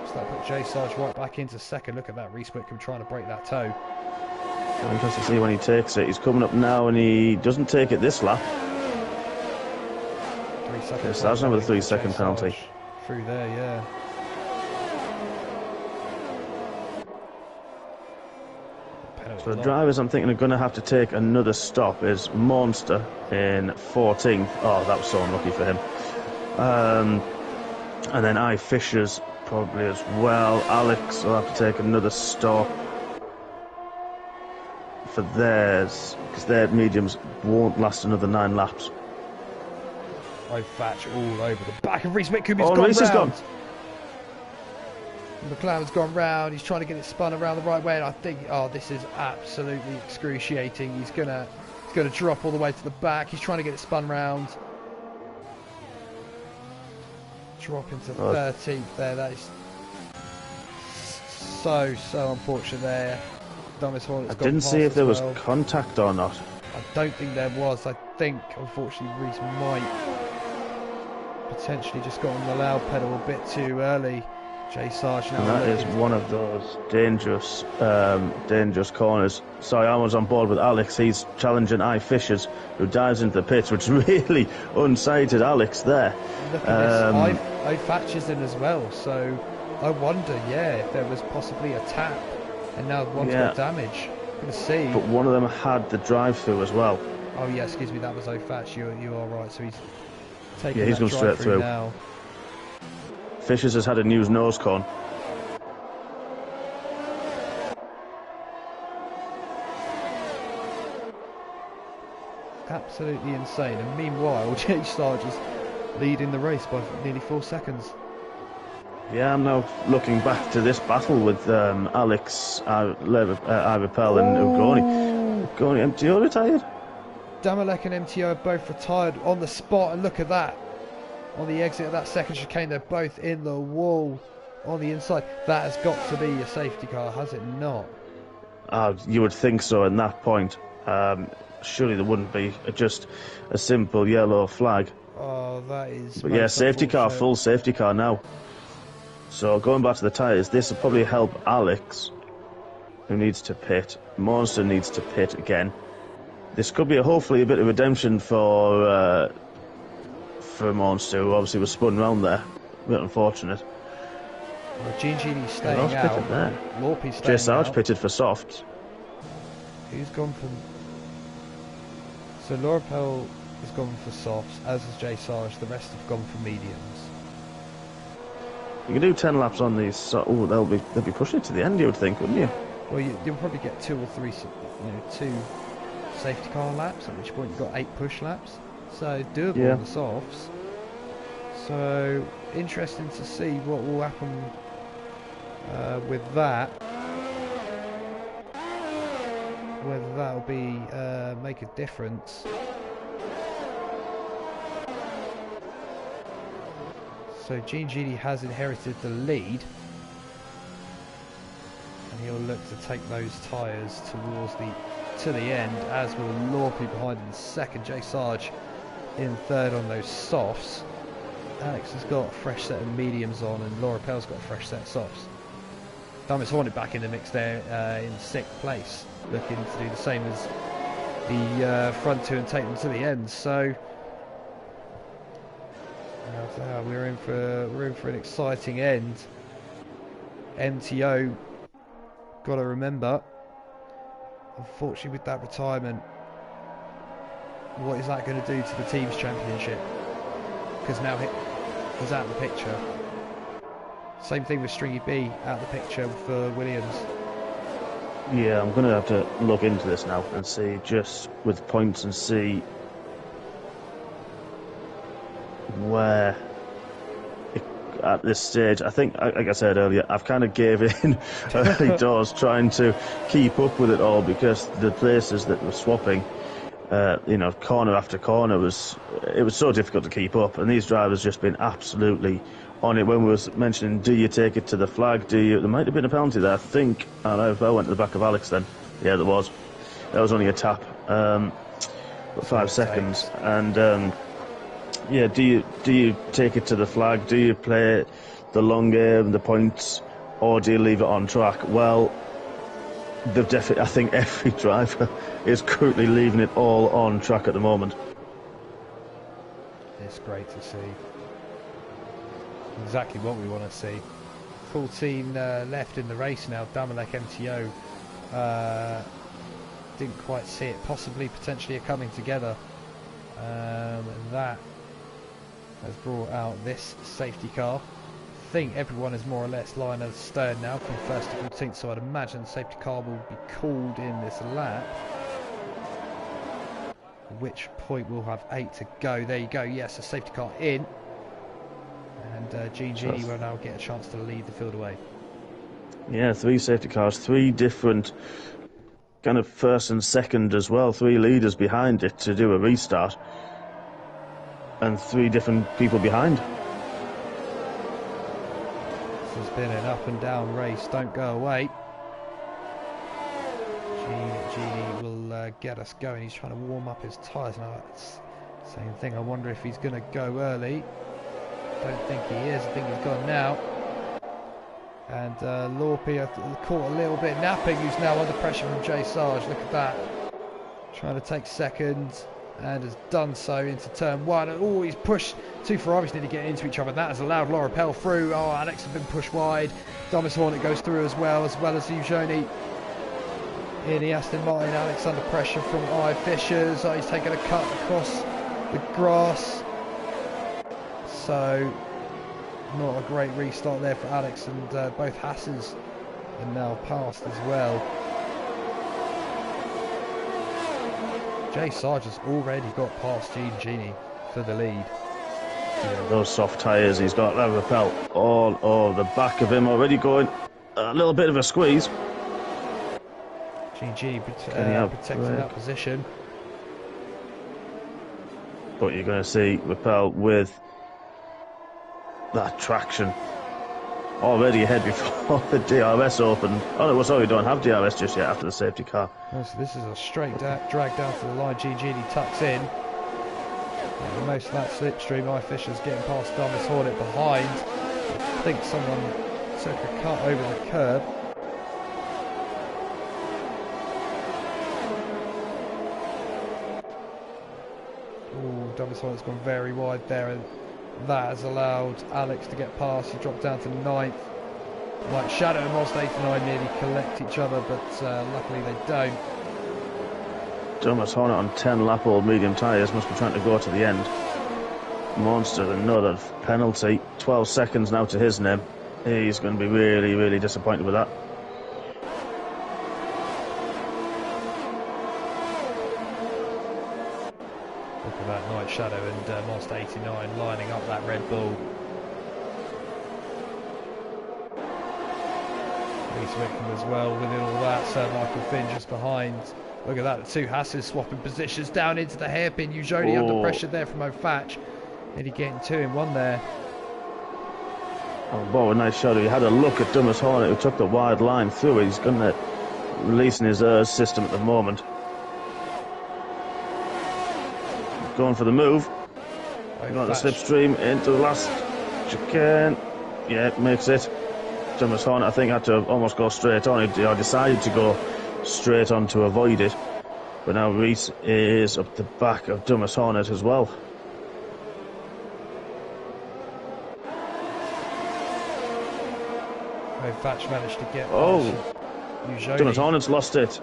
So that put Jay Sarge right back into second. Look at that, Reese Whitcomb trying to break that toe. I'm interested to see when he takes it. He's coming up now and he doesn't take it this lap. 3 seconds. Yes, that's another 3-second penalty. Through there, yeah. So the drivers I'm thinking are going to have to take another stop is Monster in 14th. Oh, that was so unlucky for him. And then I Fishers probably as well. Alex will have to take another stop for theirs because their mediums won't last another 9 laps. Thatch all over the back of Reese Whitcomb. Reese is gone. McLaren's gone round. He's trying to get it spun around the right way, and I think, this is absolutely excruciating. He's gonna drop all the way to the back. He's trying to get it spun round. Drop into 13th there. That is so unfortunate there. I didn't see if there was contact or not. I don't think there was. I think, unfortunately, Reese might potentially just got on the loud pedal a bit too early. Jay Sarge now. And that is one of those dangerous corners. Sorry, I was on board with Alex. He's challenging I Fishers, who dives into the pits, which really unsighted Alex there. Look at this. I Thatch is in as well, so I wonder, if there was possibly a tap, and now one's got damage. Gonna see. But one of them had the drive-through as well. Oh yeah, excuse me, that was Thatch. You are right. So he's taking. Yeah, he's gone straight through now. Fishers has had a news nose cone. Absolutely insane. And meanwhile, Jay Sarge is leading the race by nearly 4 seconds. Yeah, I'm now looking back to this battle with Alex, Ivapel and Ugoni. Ugoni, MTO retired? Damalek and MTO are both retired on the spot, and look at that. On the exit of that second chicane, they're both in the wall on the inside. That has got to be a safety car, has it not? You would think so at that point. Surely there wouldn't be just a simple yellow flag. Oh, that is... But yeah, safety car, full safety car now. So going back to the tyres, this will probably help Alex, who needs to pit. Monster needs to pit again. This could be hopefully a bit of redemption for Monster, who obviously was spun round there. A bit unfortunate. Well, GG's staying out. There. Lorpy's staying Jay Sarge out. pitted for softs. Who's gone for... So Laura Pell has gone for softs, as has Jay Sarge. The rest have gone for mediums. You can do 10 laps on these. So, they'll be pushing it to the end, you would think, wouldn't you? Well, you'll probably get 2 or 3, 2 safety car laps. At which point you've got 8 push laps. So doable on the softs. So interesting to see what will happen with that. Whether that'll be make a difference. So Gene Gidi has inherited the lead, and he'll look to take those tyres towards to the end, as will Lorpy behind in second. Jay Sarge in third on those softs. Alex has got a fresh set of mediums on, and Laura Pell's got a fresh set of softs. Thomas Hornet back in the mix there in 6th place, looking to do the same as the front two and take them to the end. So we're in for an exciting end. MTO, got to remember, unfortunately with that retirement, what is that going to do to the team's championship? Because now he's out of the picture. Same thing with Stringy B, out of the picture for Williams. Yeah, I'm going to have to look into this now and see, just with points, and see where at this stage. I think, like I said earlier, I've kind of gave in early doors trying to keep up with it all, because the places that were swapping, corner after corner, it was so difficult to keep up, and these drivers just been absolutely on it. When we was mentioning, do you take it to the flag? There might have been a penalty there, I think. I don't know if I went to the back of Alex then. Yeah, there was. That was only a tap. 5 seconds. And do you take it to the flag? Do you play the long game, the points, or do you leave it on track? Well, I think every driver is currently leaving it all on track at the moment. It's great to see. Exactly what we want to see. 14 left in the race now. Damalek MTO didn't quite see it possibly potentially coming together. And that has brought out this safety car. I think everyone is more or less line as stern now from 1st to 14th, so I'd imagine the safety car will be called in this lap. At which point we'll have 8 to go. There you go, yes, the safety car in. And Gene Genie will now get a chance to lead the field away. Yeah, 3 safety cars, 3 different kind of first and second as well, 3 leaders behind it to do a restart. And 3 different people behind. This has been an up and down race, don't go away. Genie will get us going. He's trying to warm up his tyres now. It's the same thing. I wonder if he's going to go early. Don't think he is. I think he's gone now. And Lorpy caught a little bit napping, who's now under pressure from Jay Sarge. Look at that. Trying to take second and has done so into turn 1. Oh, he's pushed. 2 Ferraris need to get into each other. That has allowed Laura Pell through. Oh, Alex has been pushed wide. Thomas Hornet goes through as well as Ujoni. In the Aston Martin, Alex under pressure from I. Fishers. Oh, he's taken a cut across the grass. So, not a great restart there for Alex, and both Hasses are now passed as well. Jay Sarge has already got past Gene Genie for the lead. Yeah, those soft tyres, he's got that rappel all over the back of him, already going a little bit of a squeeze. Gene Genie protecting that position. But you're going to see Rappel with that traction already ahead before the DRS opened. Oh no, sorry, we don't have DRS just yet after the safety car. Oh, so this is a straight drag down to the line. Gene Genie tucks in. And most of that slipstream, I. Fisher's getting past Thomas Hornet behind. I think someone took a cut over the curb. Oh, Thomas Hornet's gone very wide there, and that has allowed Alex to get past. He dropped down to 9th. Like Shadow and Monster 89 nearly collect each other, but luckily they don't. Thomas Hornet on 10 lap-old medium tyres must be trying to go to the end. Monster, another penalty. 12 seconds now to his name. He's going to be really, really disappointed with that. Look at that, Night Shadow and Monster 89 lining up that Red Bull. Reese Wickham as well within all that. Sir Michael Finn just behind. Look at that, the 2 Hasses swapping positions down into the hairpin. Ujoni under pressure there from O'Fatch. Nearly getting 2 in 1 there. Oh, boy, a nice shot. He had a look at Thomas Hornet, who took the wide line through it. He's going to release in his system at the moment. Going for the move. Got the slipstream into the last chicane. Yeah, makes it. Thomas Hornet, I think, had to almost go straight on. He decided to go straight on to avoid it. But now Reese is up the back of Thomas Hornet as well. Thatch managed to get Thomas Hornet's lost it.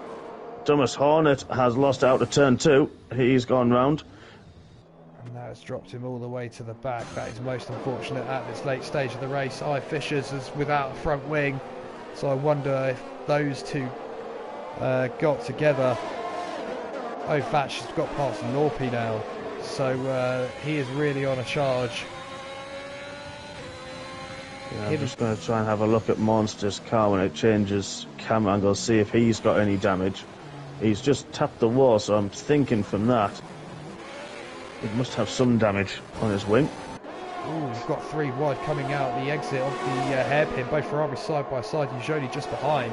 Thomas Hornet has lost out to turn 2. He's gone round. And that has dropped him all the way to the back. That is most unfortunate at this late stage of the race. I. Fishers is without a front wing, so I wonder if those 2 got together. Thatch has got past Lorpy now, so he is really on a charge. Yeah, I'm just going to try and have a look at Monster's car when it changes camera angle, see if he's got any damage. He's just tapped the wall, so I'm thinking from that he must have some damage on his wing. Ooh, we've got 3 wide coming out the exit of the hairpin. Both Ferraris side by side. Ujoni just behind,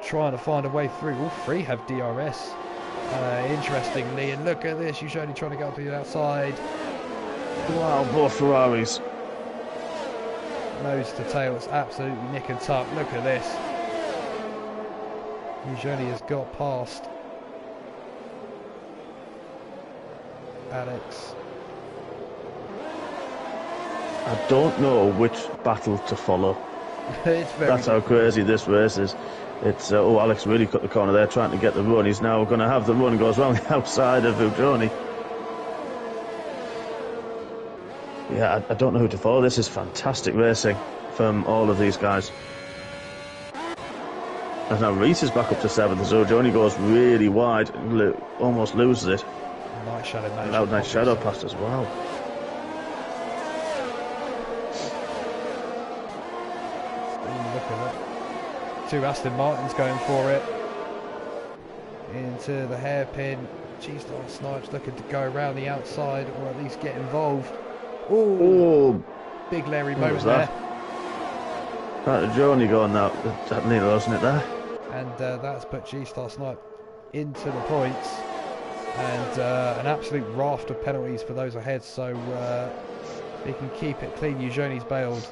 trying to find a way through. All 3 have DRS. Interestingly, and look at this. Ujoni trying to get up to the outside. Wow, both Ferraris. nose to tail. It's absolutely nick and tuck. Look at this. Eugenie has got past Alex. I don't know which battle to follow. That's how crazy this race is. It's Alex really cut the corner there, trying to get the run. He's now going to have the run, goes round the outside of Eugenie. Yeah, I don't know who to follow. This is fantastic racing from all of these guys. And now Reese is back up to 7th, so Eugenie goes really wide, almost loses it. Night Shadow managed. Loud Night Shadow passed as well. Look at that. 2 Aston Martins going for it. Into the hairpin. G-Star Snipes looking to go around the outside, or at least get involved. Oh, big Larry moment there. Right, Eugenie going now. That nearly wasn't it there? And that's put G-Star Snipe into the points. And an absolute raft of penalties for those ahead, so they can keep it clean. Eugenie's bailed.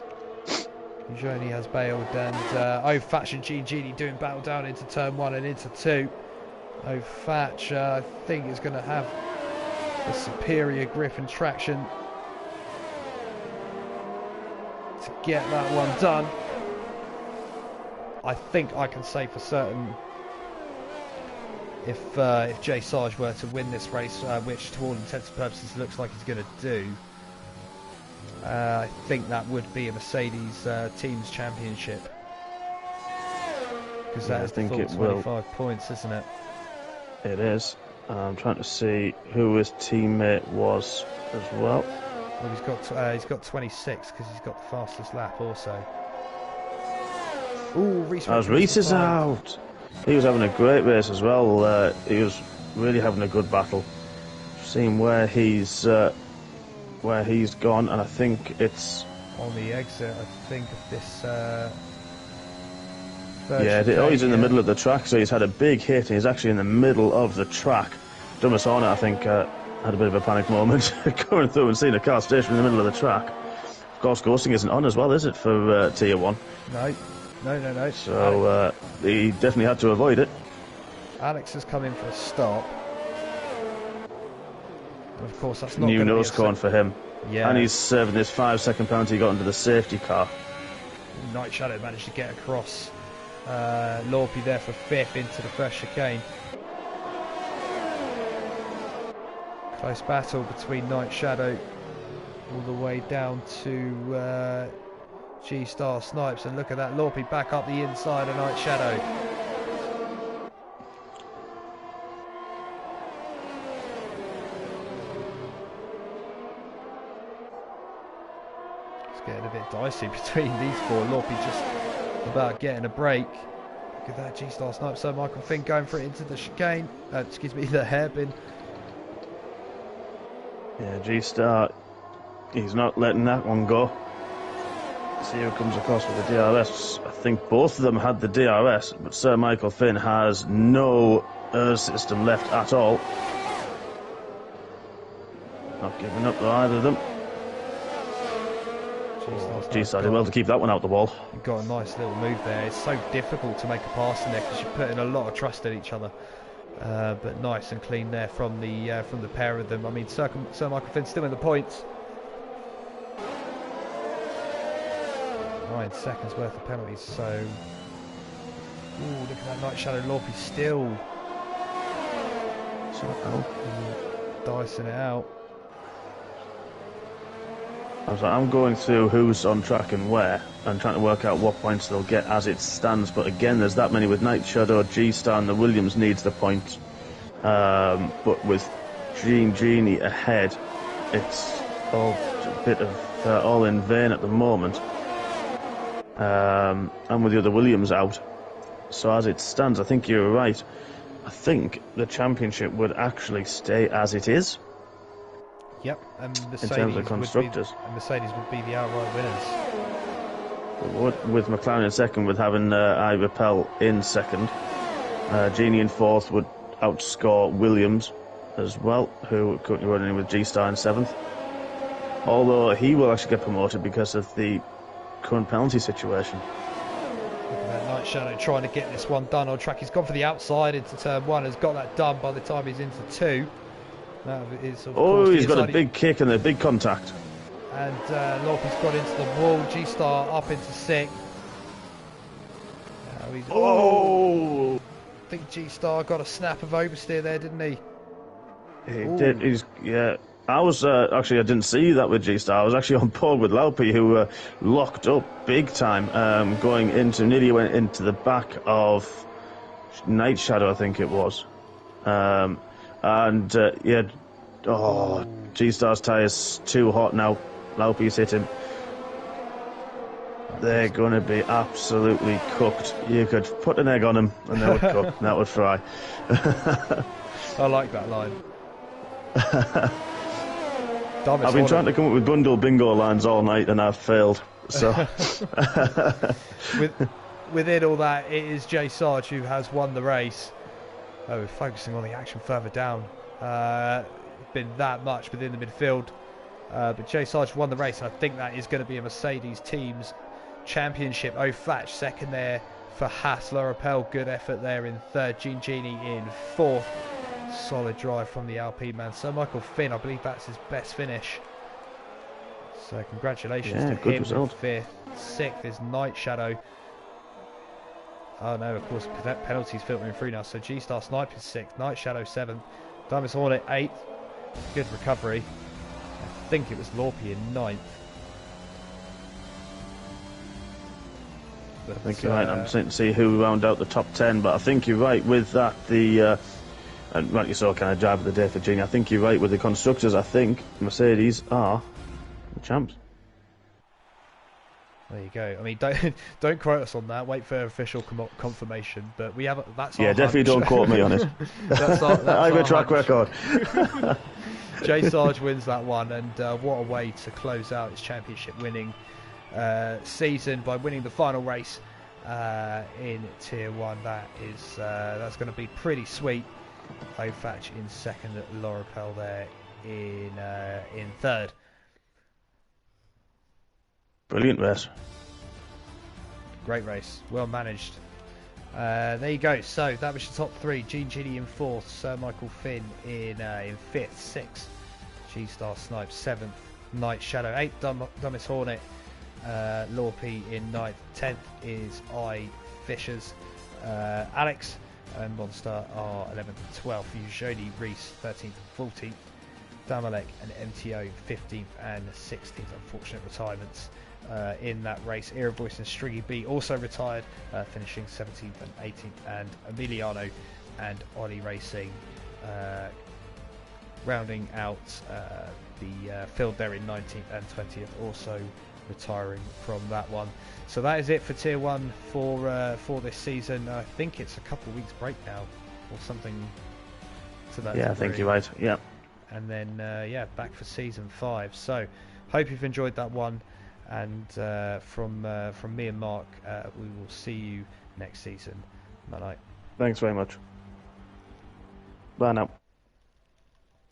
Eugenie has bailed, and Faction Genie doing battle down into turn 1 and into 2. Fatch, I think, is going to have the superior grip and traction to get that one done. I think I can say for certain, if Jay Sarge were to win this race, which to all intents and purposes looks like he's going to do, I think that would be a Mercedes Teams Championship, because that is the full 25 points, isn't it? It is. I'm trying to see who his teammate was as well. Well, he's got 26 because he's got the fastest lap also. Ooh, Reese is out. He was having a great race as well. He was really having a good battle. Seeing where he's gone, and I think it's on the exit. I think of this. He's in the middle of the track, so he's had a big hit, and he's actually in the middle of the track. Dumasana, I think, had a bit of a panic moment coming through and seeing a car station in the middle of the track. Of course, ghosting isn't on as well, is it, for Tier 1? No. So he definitely had to avoid it. Alex has come in for a stop. And of course, that's not new nose cone for him. Yeah. And he's serving this 5-second penalty he got into the safety car. Night Shadow managed to get across. Lorpy there for 5th into the first chicane. Close battle between Night Shadow all the way down to G-Star Snipes, and look at that, Lorpy back up the inside of Night Shadow. It's getting a bit dicey between these four. Lorpy just about getting a break. Look at that, G-Star Snipes. So Michael Finn going for it into the chicane. The hairpin. Yeah, G-Star, he's not letting that one go. See who comes across with the DRS. I think both of them had the DRS, but Sir Michael Finn has no air system left at all. Not giving up to either of them. G-Star did well to keep that one out the wall. Got a nice little move there. It's so difficult to make a pass in there because you're putting a lot of trust in each other. But nice and clean there from the pair of them. I mean, Sir Michael Finn still in the points. 9 seconds worth of penalties. So, ooh, look at that Night Shadow Lorpy still. Dicing it out. I'm going through who's on track and where, and trying to work out what points they'll get as it stands. But again, there's that many with Night Shadow, G-Star, and the Williams needs the point. But with Genie ahead, it's all a bit of all in vain at the moment. And with the other Williams out. So as it stands, I think you're right. I think the championship would actually stay as it is. Yep, and Mercedes, in terms of constructors. Mercedes would be the outright winners. With McLaren in second, with having Repel in second. Genie in fourth would outscore Williams as well, who currently running with G-Star in seventh. Although he will actually get promoted because of the current penalty situation. Look at that Night Shadow trying to get this one done on track. He's gone for the outside into turn 1, has got that done by the time he's into 2. That is, of course, He's got a big kick and a big contact. And Lorpy's got into the wall. G-Star up into 6th. I think G-Star got a snap of oversteer there, didn't he? He did. Yeah. I was actually, I didn't see that with G-Star. I was actually on board with Laupy, who locked up big time, nearly went into the back of Night Shadow, I think it was. G-Star's tyres too hot now. Laupy's hit him. They're going to be absolutely cooked. You could put an egg on them and they would cook, and that would fry. I like that line. I've been trying to come up with bundle bingo lines all night and I've failed. So, within all that, it is Jay Sarge who has won the race. We're focusing on the action further down. Been that much within the midfield. But Jay Sarge won the race, and I think that is going to be a Mercedes team's championship. Thatch second there for Haas. Laura Pell, good effort there in 3rd. Gene Genie in 4th. Solid drive from the Alpine man. Sir Michael Finn, I believe that's his best finish. So congratulations to him. Result. 5th. 6th is Night Shadow. Oh no, of course, penalties filtering through now. So G-Star Snipe is 6th. Night Shadow 7th. Diamond Hornet 8th. Good recovery. I think it was Lorpy in 9th. I think you're right. I'm trying to see who round out the top 10, but I think you're right with that. And like you saw, kind of drive of the day for Genie. I think you're right with the constructors. I think Mercedes are the champs. There you go. I mean, don't quote us on that. Wait for official confirmation. But we have that's definitely don't quote me on it. That's I have a track record. Jay Sarge wins that one, and what a way to close out his championship winning season by winning the final race in Tier 1. That's going to be pretty sweet. Thatch in 2nd, Laura Pell there in 3rd. Brilliant race. Great race. Well managed. There you go. So that was your top 3. Gene Giddy in 4th. Sir Michael Finn in 5th. 6th. G-Star Snipe 7th. Night Shadow 8th. Dumbest Hornet. Lorpy in 9th. 10th is I Fishers. Alex and Monster are 11th and 12th. Eugenie Reese 13th and 14th. Damalek and MTO 15th and 16th. Unfortunate retirements in that race. Era Voice and Stringy B also retired, finishing 17th and 18th. And Emiliano and Ollie Racing rounding out the field there in 19th and 20th, also retiring from that one. So that is it for Tier 1 for this season. I think it's a couple of weeks break now or something to that degree. I think you're right. Yeah. And then back for Season 5. So hope you've enjoyed that one, and from me and Mark, we will see you next season. Night night. Thanks very much. Bye now.